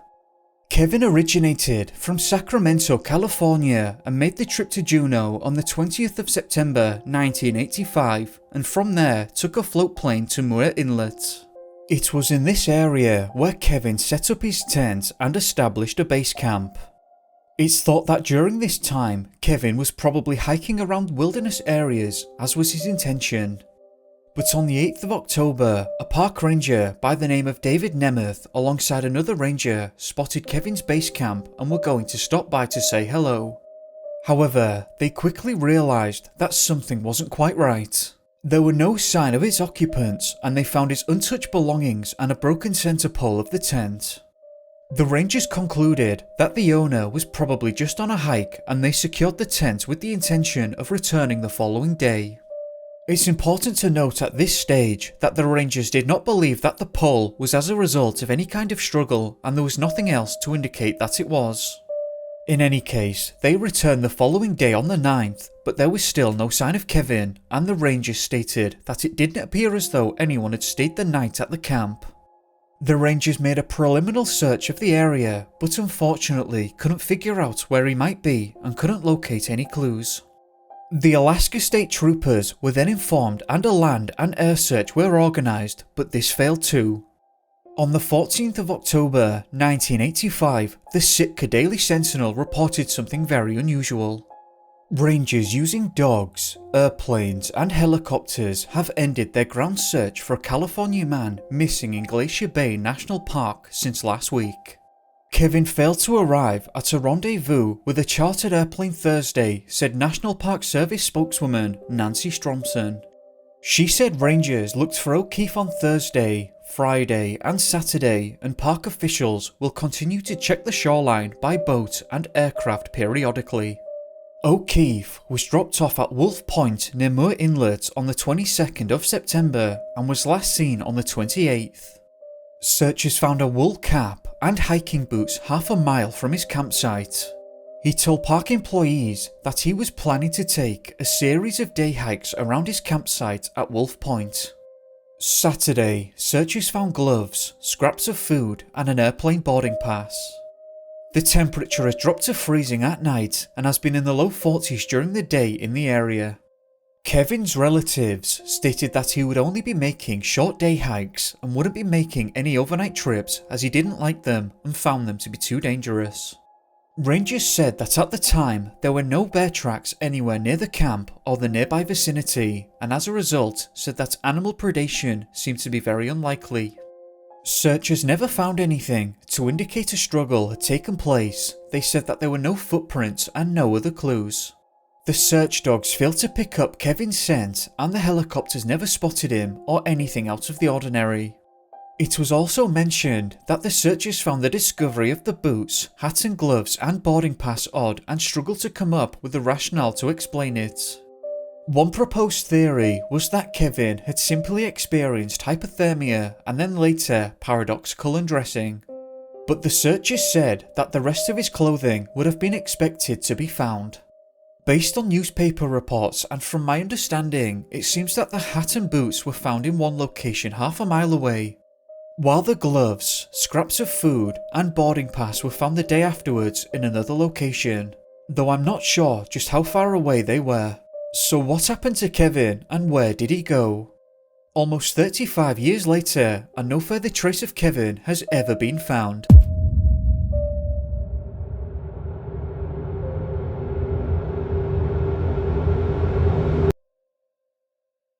Kevin originated from Sacramento, California, and made the trip to Juneau on the 20th of September 1985, and from there took a float plane to Muir Inlet. It was in this area where Kevin set up his tent and established a base camp. It's thought that during this time, Kevin was probably hiking around wilderness areas, as was his intention. But on the 8th of October, a park ranger by the name of David Nemeth alongside another ranger spotted Kevin's base camp and were going to stop by to say hello. However, they quickly realised that something wasn't quite right. There were no sign of its occupants, and they found his untouched belongings and a broken centre pole of the tent. The rangers concluded that the owner was probably just on a hike, and they secured the tent with the intention of returning the following day. It's important to note at this stage that the rangers did not believe that the pole was as a result of any kind of struggle, and there was nothing else to indicate that it was. In any case, they returned the following day on the 9th, but there was still no sign of Kevin, and the rangers stated that it didn't appear as though anyone had stayed the night at the camp. The rangers made a preliminary search of the area, but unfortunately couldn't figure out where he might be and couldn't locate any clues. The Alaska State Troopers were then informed and a land and air search were organised, but this failed too. On the 14th of October 1985, the Sitka Daily Sentinel reported something very unusual. Rangers using dogs, airplanes and helicopters have ended their ground search for a California man missing in Glacier Bay National Park since last week. Kevin failed to arrive at a rendezvous with a chartered airplane Thursday, said National Park Service spokeswoman Nancy Stromson. She said rangers looked for O'Keefe on Thursday, Friday and Saturday, and park officials will continue to check the shoreline by boat and aircraft periodically. O'Keefe was dropped off at Wolf Point near Muir Inlet on the 22nd of September and was last seen on the 28th. Searchers found a wool cap and hiking boots half a mile from his campsite. He told park employees that he was planning to take a series of day hikes around his campsite at Wolf Point. Saturday, searchers found gloves, scraps of food and an airplane boarding pass. The temperature has dropped to freezing at night and has been in the low 40s during the day in the area. Kevin's relatives stated that he would only be making short day hikes and wouldn't be making any overnight trips as he didn't like them and found them to be too dangerous. Rangers said that at the time there were no bear tracks anywhere near the camp or the nearby vicinity, and as a result said that animal predation seemed to be very unlikely. Searchers never found anything to indicate a struggle had taken place. They said that there were no footprints and no other clues. The search dogs failed to pick up Kevin's scent, and the helicopters never spotted him or anything out of the ordinary. It was also mentioned that the searchers found the discovery of the boots, hat and gloves and boarding pass odd and struggled to come up with the rationale to explain it. One proposed theory was that Kevin had simply experienced hypothermia and then later paradoxical undressing. But the searchers said that the rest of his clothing would have been expected to be found. Based on newspaper reports and from my understanding, it seems that the hat and boots were found in one location half a mile away, while the gloves, scraps of food and boarding pass were found the day afterwards in another location, though I'm not sure just how far away they were. So what happened to Kevin and where did he go? Almost 35 years later, and no further trace of Kevin has ever been found.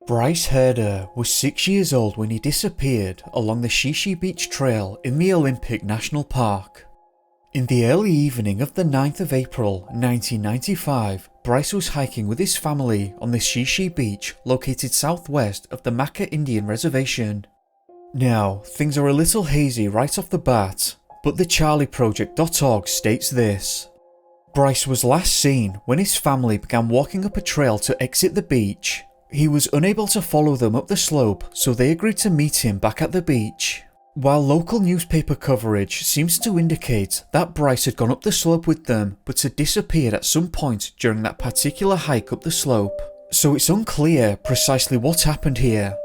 Bryce Herder was 6 years old when he disappeared along the Shishi Beach Trail in the Olympic National Park. In the early evening of the 9th of April 1995, Bryce was hiking with his family on the Shishi Beach located southwest of the Maka Indian Reservation. Now, things are a little hazy right off the bat, but the CharlieProject.org states this. Bryce was last seen when his family began walking up a trail to exit the beach. He was unable to follow them up the slope, so they agreed to meet him back at the beach. While local newspaper coverage seems to indicate that Bryce had gone up the slope with them but had disappeared at some point during that particular hike up the slope, so it's unclear precisely what happened here.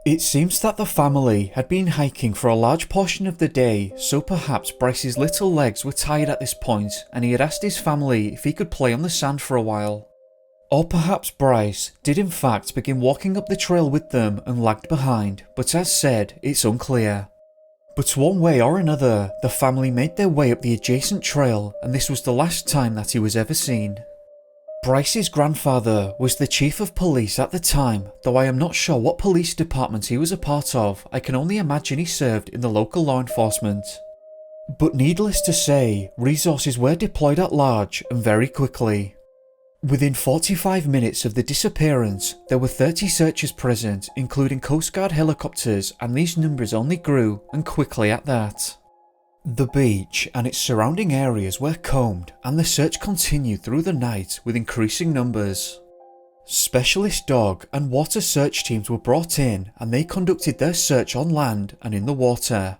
It seems that the family had been hiking for a large portion of the day, so perhaps Bryce's little legs were tired at this point and he had asked his family if he could play on the sand for a while. Or perhaps Bryce did in fact begin walking up the trail with them and lagged behind, but as said, it's unclear. But one way or another, the family made their way up the adjacent trail, and this was the last time that he was ever seen. Bryce's grandfather was the chief of police at the time, though I am not sure what police department he was a part of. I can only imagine he served in the local law enforcement. But needless to say, resources were deployed at large and very quickly. Within 45 minutes of the disappearance, there were 30 searchers present, including Coast Guard helicopters, and these numbers only grew, and quickly at that. The beach and its surrounding areas were combed, and the search continued through the night with increasing numbers. Specialist dog and water search teams were brought in, and they conducted their search on land and in the water.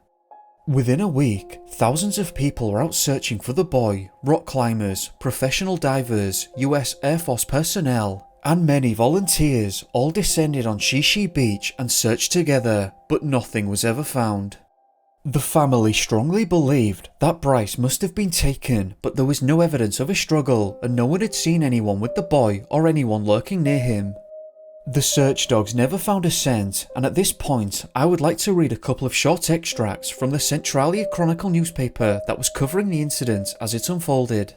Within a week, thousands of people were out searching for the boy, rock climbers, professional divers, US Air Force personnel, and many volunteers all descended on Shishi Beach and searched together, but nothing was ever found. The family strongly believed that Bryce must have been taken, but there was no evidence of a struggle and no one had seen anyone with the boy or anyone lurking near him. The search dogs never found a scent, and at this point I would like to read a couple of short extracts from the Centralia Chronicle newspaper that was covering the incident as it unfolded.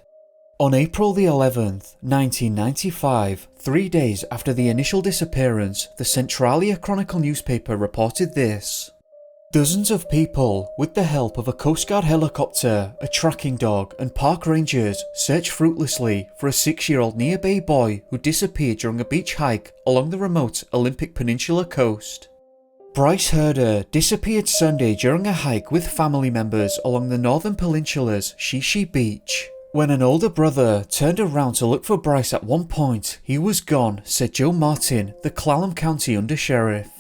On April the 11th, 1995, 3 days after the initial disappearance, the Centralia Chronicle newspaper reported this. Dozens of people, with the help of a Coast Guard helicopter, a tracking dog and park rangers, searched fruitlessly for a 6-year-old Near Bay boy who disappeared during a beach hike along the remote Olympic Peninsula coast. Bryce Herder disappeared Sunday during a hike with family members along the northern peninsula's Shishi Beach. When an older brother turned around to look for Bryce at one point, he was gone, said Joe Martin, the Clallam County Undersheriff.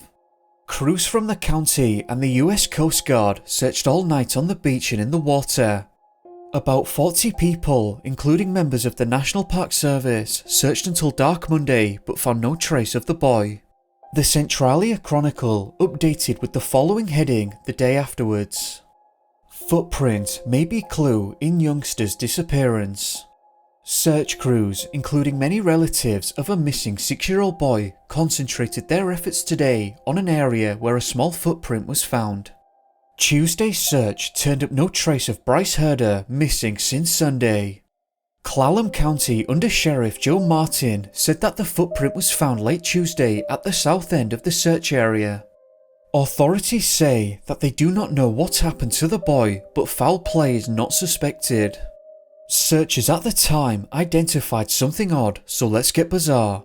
Crews from the county and the US Coast Guard searched all night on the beach and in the water. About 40 people, including members of the National Park Service, searched until dark Monday but found no trace of the boy. The Centralia Chronicle updated with the following heading the day afterwards. Footprint may be clue in youngster's disappearance. Search crews, including many relatives of a missing 6-year-old boy, concentrated their efforts today on an area where a small footprint was found. Tuesday's search turned up no trace of Bryce Herder missing since Sunday. Clallam County Under Sheriff Joe Martin said that the footprint was found late Tuesday at the south end of the search area. Authorities say that they do not know what happened to the boy, but foul play is not suspected. Searchers at the time identified something odd, so let's get bizarre.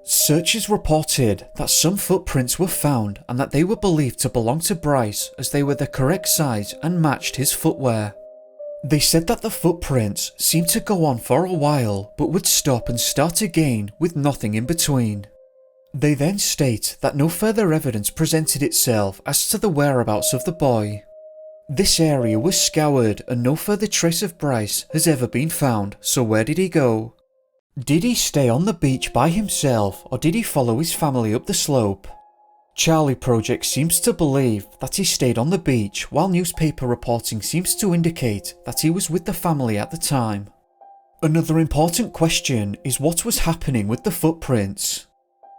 Searchers reported that some footprints were found and that they were believed to belong to Bryce as they were the correct size and matched his footwear. They said that the footprints seemed to go on for a while but would stop and start again with nothing in between. They then state that no further evidence presented itself as to the whereabouts of the boy. This area was scoured and no further trace of Bryce has ever been found, so where did he go? Did he stay on the beach by himself or did he follow his family up the slope? Charlie Project seems to believe that he stayed on the beach, while newspaper reporting seems to indicate that he was with the family at the time. Another important question is what was happening with the footprints.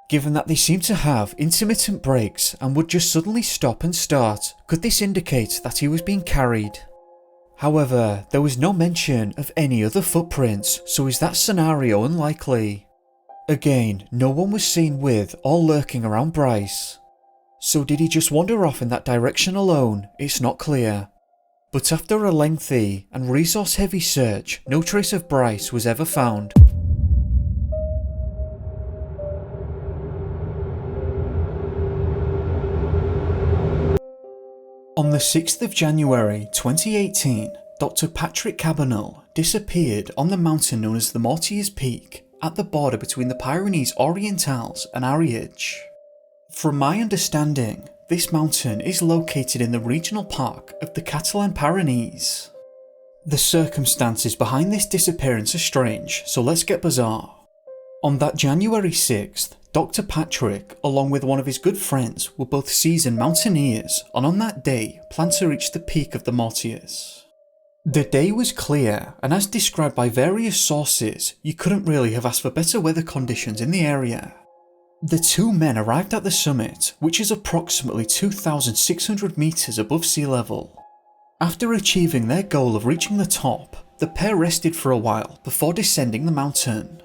Given that they seem to have intermittent breaks and would just suddenly stop and start, could this indicate that he was being carried? However, there was no mention of any other footprints, so is that scenario unlikely? Again, no one was seen with or lurking around Bryce. So did he just wander off in that direction alone? It's not clear. But after a lengthy and resource-heavy search, no trace of Bryce was ever found. On the 6th of January 2018, Dr. Patrick Cabanel disappeared on the mountain known as the Mortier's Peak at the border between the Pyrenees Orientales and Ariège. From my understanding, this mountain is located in the regional park of the Catalan Pyrenees. The circumstances behind this disappearance are strange, so let's get bizarre. On that January 6th, Dr. Patrick, along with one of his good friends, were both seasoned mountaineers and on that day planned to reach the peak of the Mortiers. The day was clear, and as described by various sources, you couldn't really have asked for better weather conditions in the area. The two men arrived at the summit, which is approximately 2,600 meters above sea level. After achieving their goal of reaching the top, the pair rested for a while before descending the mountain.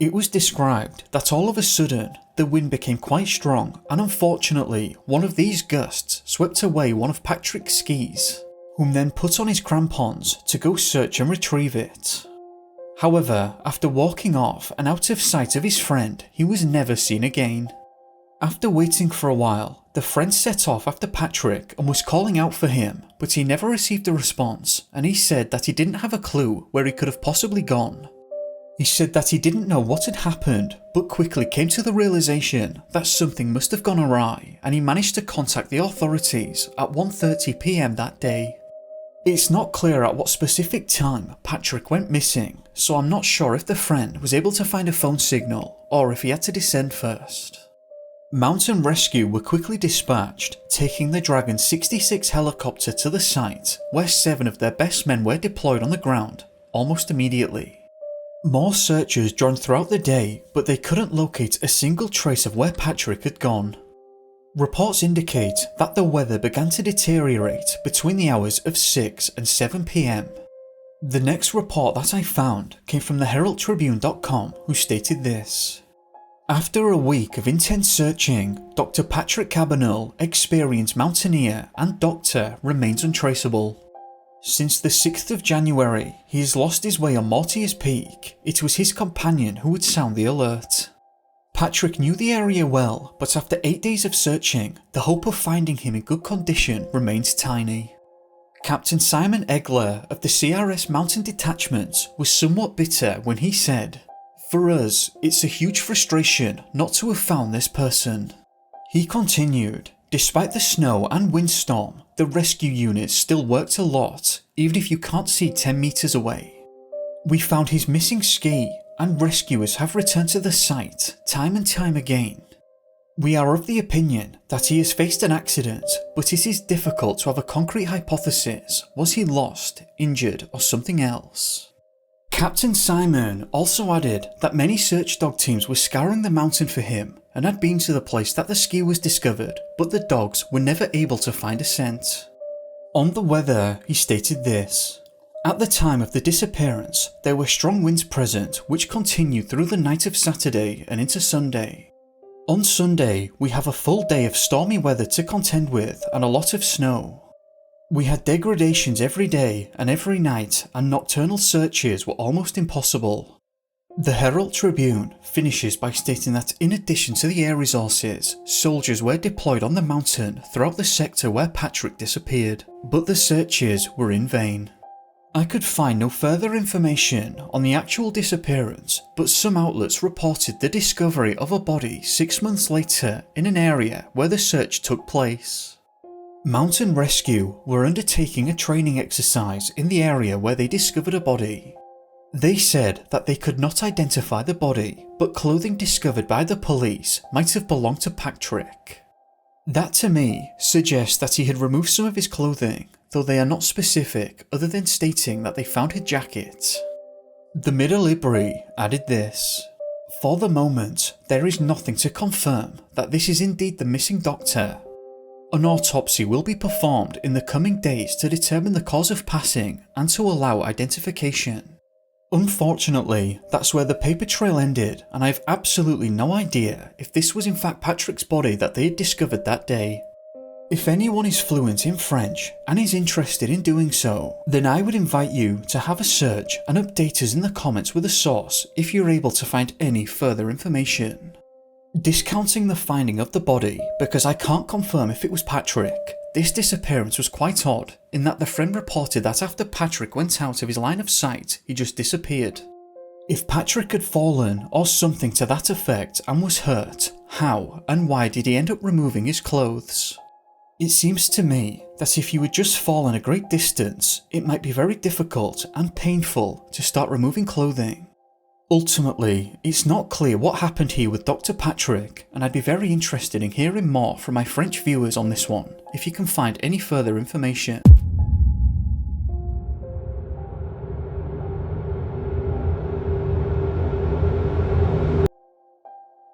It was described that all of a sudden, the wind became quite strong and unfortunately, one of these gusts swept away one of Patrick's skis, whom then put on his crampons to go search and retrieve it. However, after walking off and out of sight of his friend, he was never seen again. After waiting for a while, the friend set off after Patrick and was calling out for him, but he never received a response and he said that he didn't have a clue where he could have possibly gone. He said that he didn't know what had happened, but quickly came to the realization that something must have gone awry and he managed to contact the authorities at 1:30 PM that day. It's not clear at what specific time Patrick went missing, so I'm not sure if the friend was able to find a phone signal or if he had to descend first. Mountain rescue were quickly dispatched, taking the Dragon 66 helicopter to the site, where 7 of their best men were deployed on the ground, almost immediately. More searchers joined throughout the day, but they couldn't locate a single trace of where Patrick had gone. Reports indicate that the weather began to deteriorate between the hours of 6 and 7 PM. The next report that I found came from the HeraldTribune.com, who stated this. After a week of intense searching, Dr. Patrick Cabanel, experienced mountaineer and doctor, remains untraceable. Since the 6th of January, he has lost his way on Mortier's Peak. It was his companion who would sound the alert. Patrick knew the area well, but after 8 days of searching, the hope of finding him in good condition remains tiny. Captain Simon Egler of the CRS Mountain Detachment was somewhat bitter when he said, "For us, it's a huge frustration not to have found this person." He continued, "Despite the snow and windstorm, the rescue units still worked a lot, even if you can't see 10 meters away. We found his missing ski, and rescuers have returned to the site time and time again. We are of the opinion that he has faced an accident, but it is difficult to have a concrete hypothesis. Was he lost, injured, or something else?" Captain Simon also added that many search dog teams were scouring the mountain for him and had been to the place that the ski was discovered, but the dogs were never able to find a scent. On the weather, he stated this: "At the time of the disappearance, there were strong winds present which continued through the night of Saturday and into Sunday. On Sunday, we have a full day of stormy weather to contend with and a lot of snow. We had degradations every day and every night, and nocturnal searches were almost impossible." The Herald Tribune finishes by stating that in addition to the air resources, soldiers were deployed on the mountain throughout the sector where Patrick disappeared, but the searches were in vain. I could find no further information on the actual disappearance, but some outlets reported the discovery of a body 6 months later in an area where the search took place. Mountain Rescue were undertaking a training exercise in the area where they discovered a body. They said that they could not identify the body, but clothing discovered by the police might have belonged to Patrick. That to me suggests that he had removed some of his clothing, though they are not specific other than stating that they found his jacket. The Middle-Ibri added this: "For the moment, there is nothing to confirm that this is indeed the missing doctor. An autopsy will be performed in the coming days to determine the cause of passing and to allow identification." Unfortunately, that's where the paper trail ended, and I have absolutely no idea if this was in fact Patrick's body that they had discovered that day. If anyone is fluent in French and is interested in doing so, then I would invite you to have a search and update us in the comments with a source if you're able to find any further information. Discounting the finding of the body because I can't confirm if it was Patrick, this disappearance was quite odd in that the friend reported that after Patrick went out of his line of sight, he just disappeared. If Patrick had fallen or something to that effect and was hurt, how and why did he end up removing his clothes? It seems to me that if you had just fallen a great distance, it might be very difficult and painful to start removing clothing. Ultimately, it's not clear what happened here with Dr. Patrick, and I'd be very interested in hearing more from my French viewers on this one, if you can find any further information.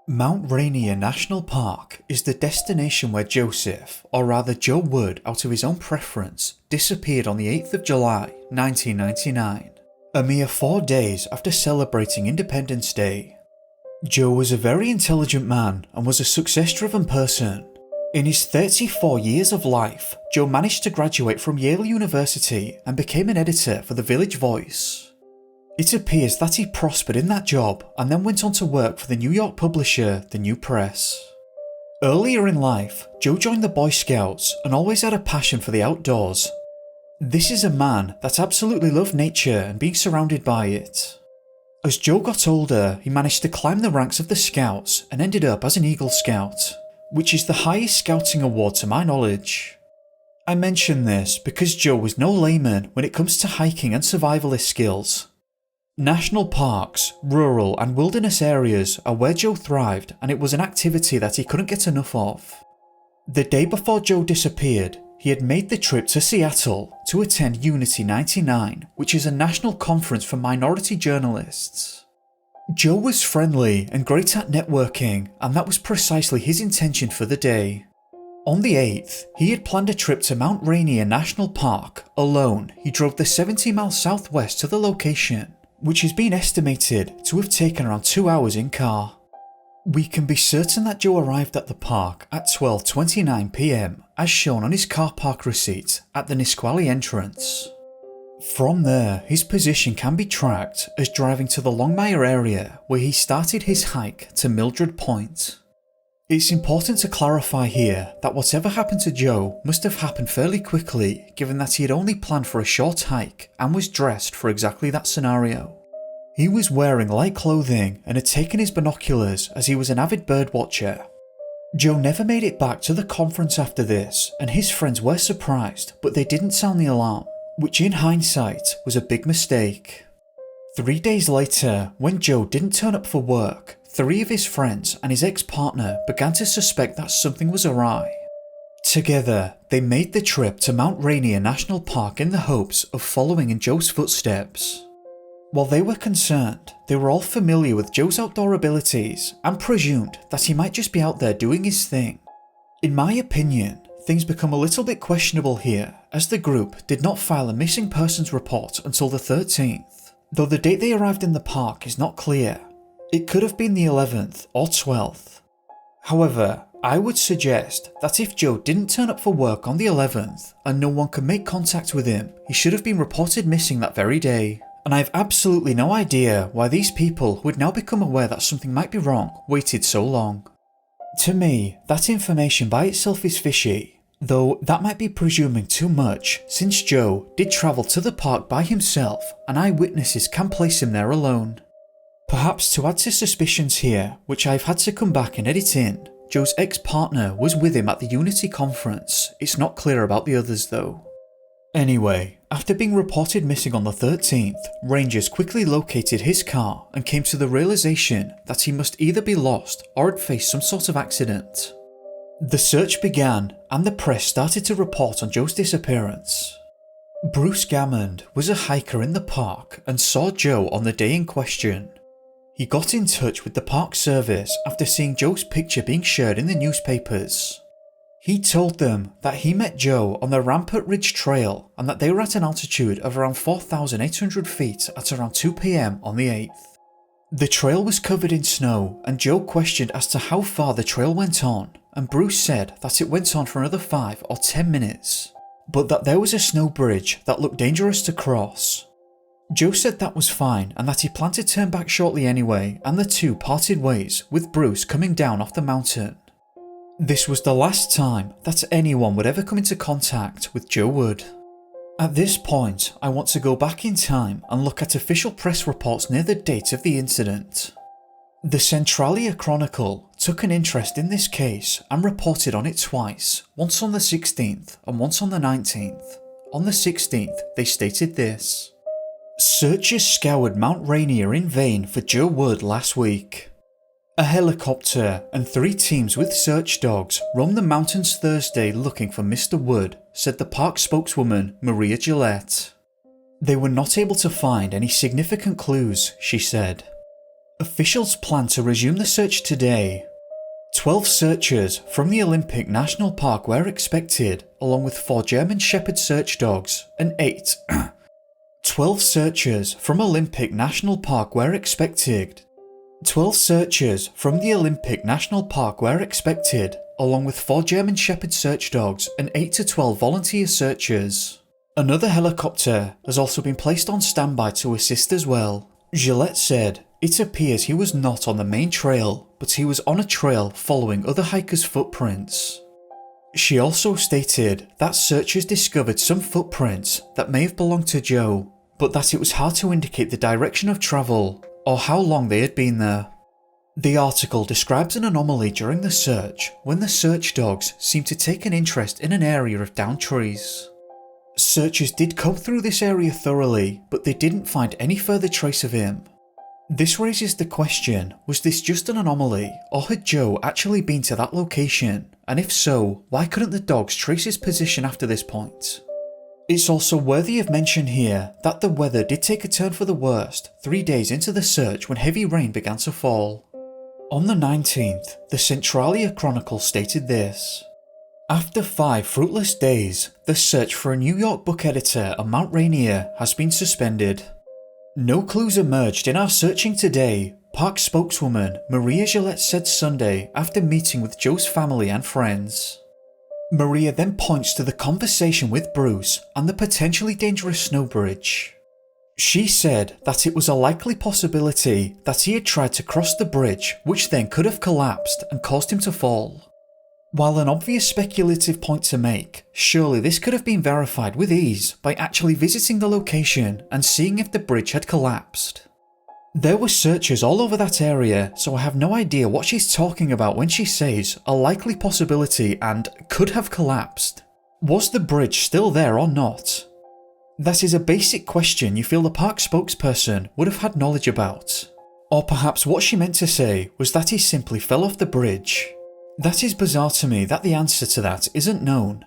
Mount Rainier National Park is the destination where Joseph, or rather Joe Wood out of his own preference, disappeared on the 8th of July 1999. A mere 4 days after celebrating Independence Day. Joe was a very intelligent man and was a success-driven person. In his 34 years of life, Joe managed to graduate from Yale University and became an editor for the Village Voice. It appears that he prospered in that job and then went on to work for the New York publisher, The New Press. Earlier in life, Joe joined the Boy Scouts and always had a passion for the outdoors. This is a man that absolutely loved nature and being surrounded by it. As Joe got older, he managed to climb the ranks of the Scouts and ended up as an Eagle Scout, which is the highest scouting award to my knowledge. I mention this because Joe was no layman when it comes to hiking and survivalist skills. National parks, rural and wilderness areas are where Joe thrived, and it was an activity that he couldn't get enough of. The day before Joe disappeared, he had made the trip to Seattle to attend Unity 99, which is a national conference for minority journalists. Joe was friendly and great at networking, and that was precisely his intention for the day. On the 8th, he had planned a trip to Mount Rainier National Park. Alone, he drove the 70 miles southwest to the location, which has been estimated to have taken around 2 hours in car. We can be certain that Joe arrived at the park at 12:29 PM as shown on his car park receipt at the Nisqually entrance. From there, his position can be tracked as driving to the Longmire area where he started his hike to Mildred Point. It's important to clarify here that whatever happened to Joe must have happened fairly quickly, given that he had only planned for a short hike and was dressed for exactly that scenario. He was wearing light clothing and had taken his binoculars as he was an avid bird watcher. Joe never made it back to the conference after this, and his friends were surprised, but they didn't sound the alarm, which in hindsight was a big mistake. 3 days later, when Joe didn't turn up for work, 3 of his friends and his ex-partner began to suspect that something was awry. Together, they made the trip to Mount Rainier National Park in the hopes of following in Joe's footsteps. While they were concerned, they were all familiar with Joe's outdoor abilities and presumed that he might just be out there doing his thing. In my opinion, things become a little bit questionable here, as the group did not file a missing persons report until the 13th, though the date they arrived in the park is not clear. It could have been the 11th or 12th. However, I would suggest that if Joe didn't turn up for work on the 11th and no one could make contact with him, he should have been reported missing that very day. And I have absolutely no idea why these people who had now become aware that something might be wrong waited so long. To me, that information by itself is fishy, though that might be presuming too much since Joe did travel to the park by himself and eyewitnesses can place him there alone. Perhaps to add to suspicions here, which I've had to come back and edit in, Joe's ex-partner was with him at the Unity conference. It's not clear about the others though. Anyway, after being reported missing on the 13th, Rangers quickly located his car and came to the realization that he must either be lost or had faced some sort of accident. The search began and the press started to report on Joe's disappearance. Bruce Gammond was a hiker in the park and saw Joe on the day in question. He got in touch with the park service after seeing Joe's picture being shared in the newspapers. He told them that he met Joe on the Rampart Ridge Trail and that they were at an altitude of around 4,800 feet at around 2 PM on the 8th. The trail was covered in snow and Joe questioned as to how far the trail went on, and Bruce said that it went on for another 5 or 10 minutes, but that there was a snow bridge that looked dangerous to cross. Joe said that was fine and that he planned to turn back shortly anyway, and the two parted ways with Bruce coming down off the mountain. This was the last time that anyone would ever come into contact with Joe Wood. At this point, I want to go back in time and look at official press reports near the date of the incident. The Centralia Chronicle took an interest in this case and reported on it twice, once on the 16th and once on the 19th. On the 16th, they stated this: "Searchers scoured Mount Rainier in vain for Joe Wood last week. A helicopter and 3 teams with search dogs roamed the mountains Thursday looking for Mr. Wood," said the park spokeswoman Maria Gillette. "They were not able to find any significant clues," she said. Officials plan to resume the search today. 12 searchers from the Olympic National Park were expected, along with 4 German Shepherd search dogs and 8 12 searchers from Olympic National Park were expected. 12 searchers from the Olympic National Park were expected, along with 4 German Shepherd search dogs and 8 to 12 volunteer searchers. Another helicopter has also been placed on standby to assist as well. Gillette said, "It appears he was not on the main trail, but he was on a trail following other hikers' footprints." She also stated that searchers discovered some footprints that may have belonged to Joe, but that it was hard to indicate the direction of travel or how long they had been there. The article describes an anomaly during the search when the search dogs seemed to take an interest in an area of downed trees. Searchers did comb through this area thoroughly, but they didn't find any further trace of him. This raises the question, was this just an anomaly, or had Joe actually been to that location? And if so, why couldn't the dogs trace his position after this point? It's also worthy of mention here that the weather did take a turn for the worst 3 days into the search when heavy rain began to fall. On the 19th, the Centralia Chronicle stated this: "After 5 fruitless days, the search for a New York book editor on Mount Rainier has been suspended. No clues emerged in our searching today," park spokeswoman Maria Gillette said Sunday after meeting with Joe's family and friends. Maria then points to the conversation with Bruce and the potentially dangerous snow bridge. She said that it was a likely possibility that he had tried to cross the bridge, which then could have collapsed and caused him to fall. While an obvious speculative point to make, surely this could have been verified with ease by actually visiting the location and seeing if the bridge had collapsed. There were searchers all over that area, so I have no idea what she's talking about when she says a likely possibility and could have collapsed. Was the bridge still there or not? That is a basic question you feel the park spokesperson would have had knowledge about. Or perhaps what she meant to say was that he simply fell off the bridge. That is bizarre to me that the answer to that isn't known.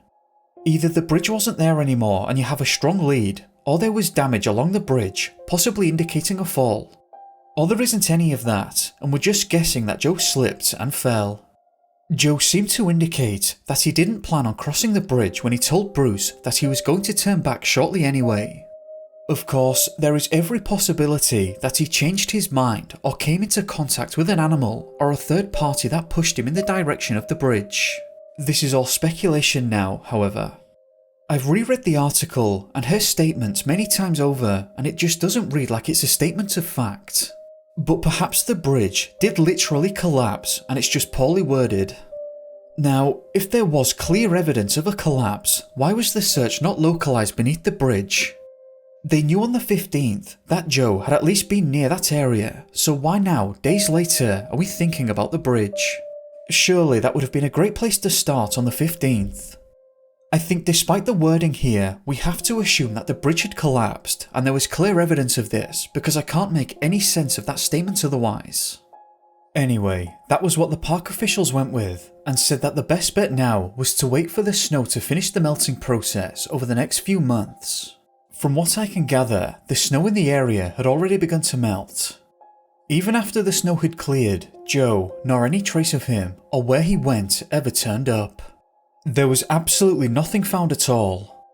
Either the bridge wasn't there anymore and you have a strong lead, or there was damage along the bridge, possibly indicating a fall. Or there isn't any of that, and we're just guessing that Joe slipped and fell. Joe seemed to indicate that he didn't plan on crossing the bridge when he told Bruce that he was going to turn back shortly anyway. Of course, there is every possibility that he changed his mind or came into contact with an animal or a third party that pushed him in the direction of the bridge. This is all speculation now, however. I've reread the article and her statement many times over, and it just doesn't read like it's a statement of fact. But perhaps the bridge did literally collapse and it's just poorly worded. Now, if there was clear evidence of a collapse, why was the search not localised beneath the bridge? They knew on the 15th that Joe had at least been near that area, so why now, days later, are we thinking about the bridge? Surely that would have been a great place to start on the 15th. I think despite the wording here, we have to assume that the bridge had collapsed, and there was clear evidence of this because I can't make any sense of that statement otherwise. Anyway, that was what the park officials went with, and said that the best bet now was to wait for the snow to finish the melting process over the next few months. From what I can gather, the snow in the area had already begun to melt. Even after the snow had cleared, Joe, nor any trace of him, or where he went, ever turned up. There was absolutely nothing found at all.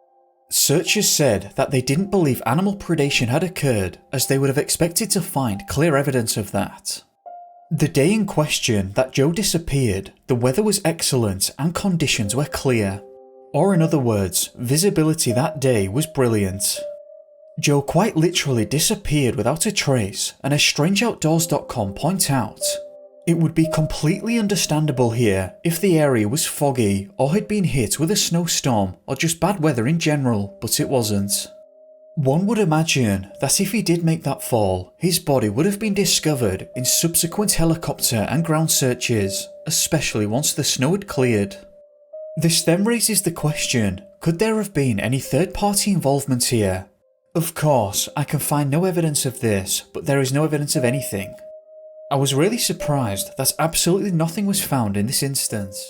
Searchers said that they didn't believe animal predation had occurred, as they would have expected to find clear evidence of that. The day in question that Joe disappeared, the weather was excellent and conditions were clear. Or in other words, visibility that day was brilliant. Joe quite literally disappeared without a trace, and as strangeoutdoors.com point out, it would be completely understandable here if the area was foggy or had been hit with a snowstorm or just bad weather in general, but it wasn't. One would imagine that if he did make that fall, his body would have been discovered in subsequent helicopter and ground searches, especially once the snow had cleared. This then raises the question, could there have been any third-party involvement here? Of course, I can find no evidence of this, but there is no evidence of anything. I was really surprised that absolutely nothing was found in this instance.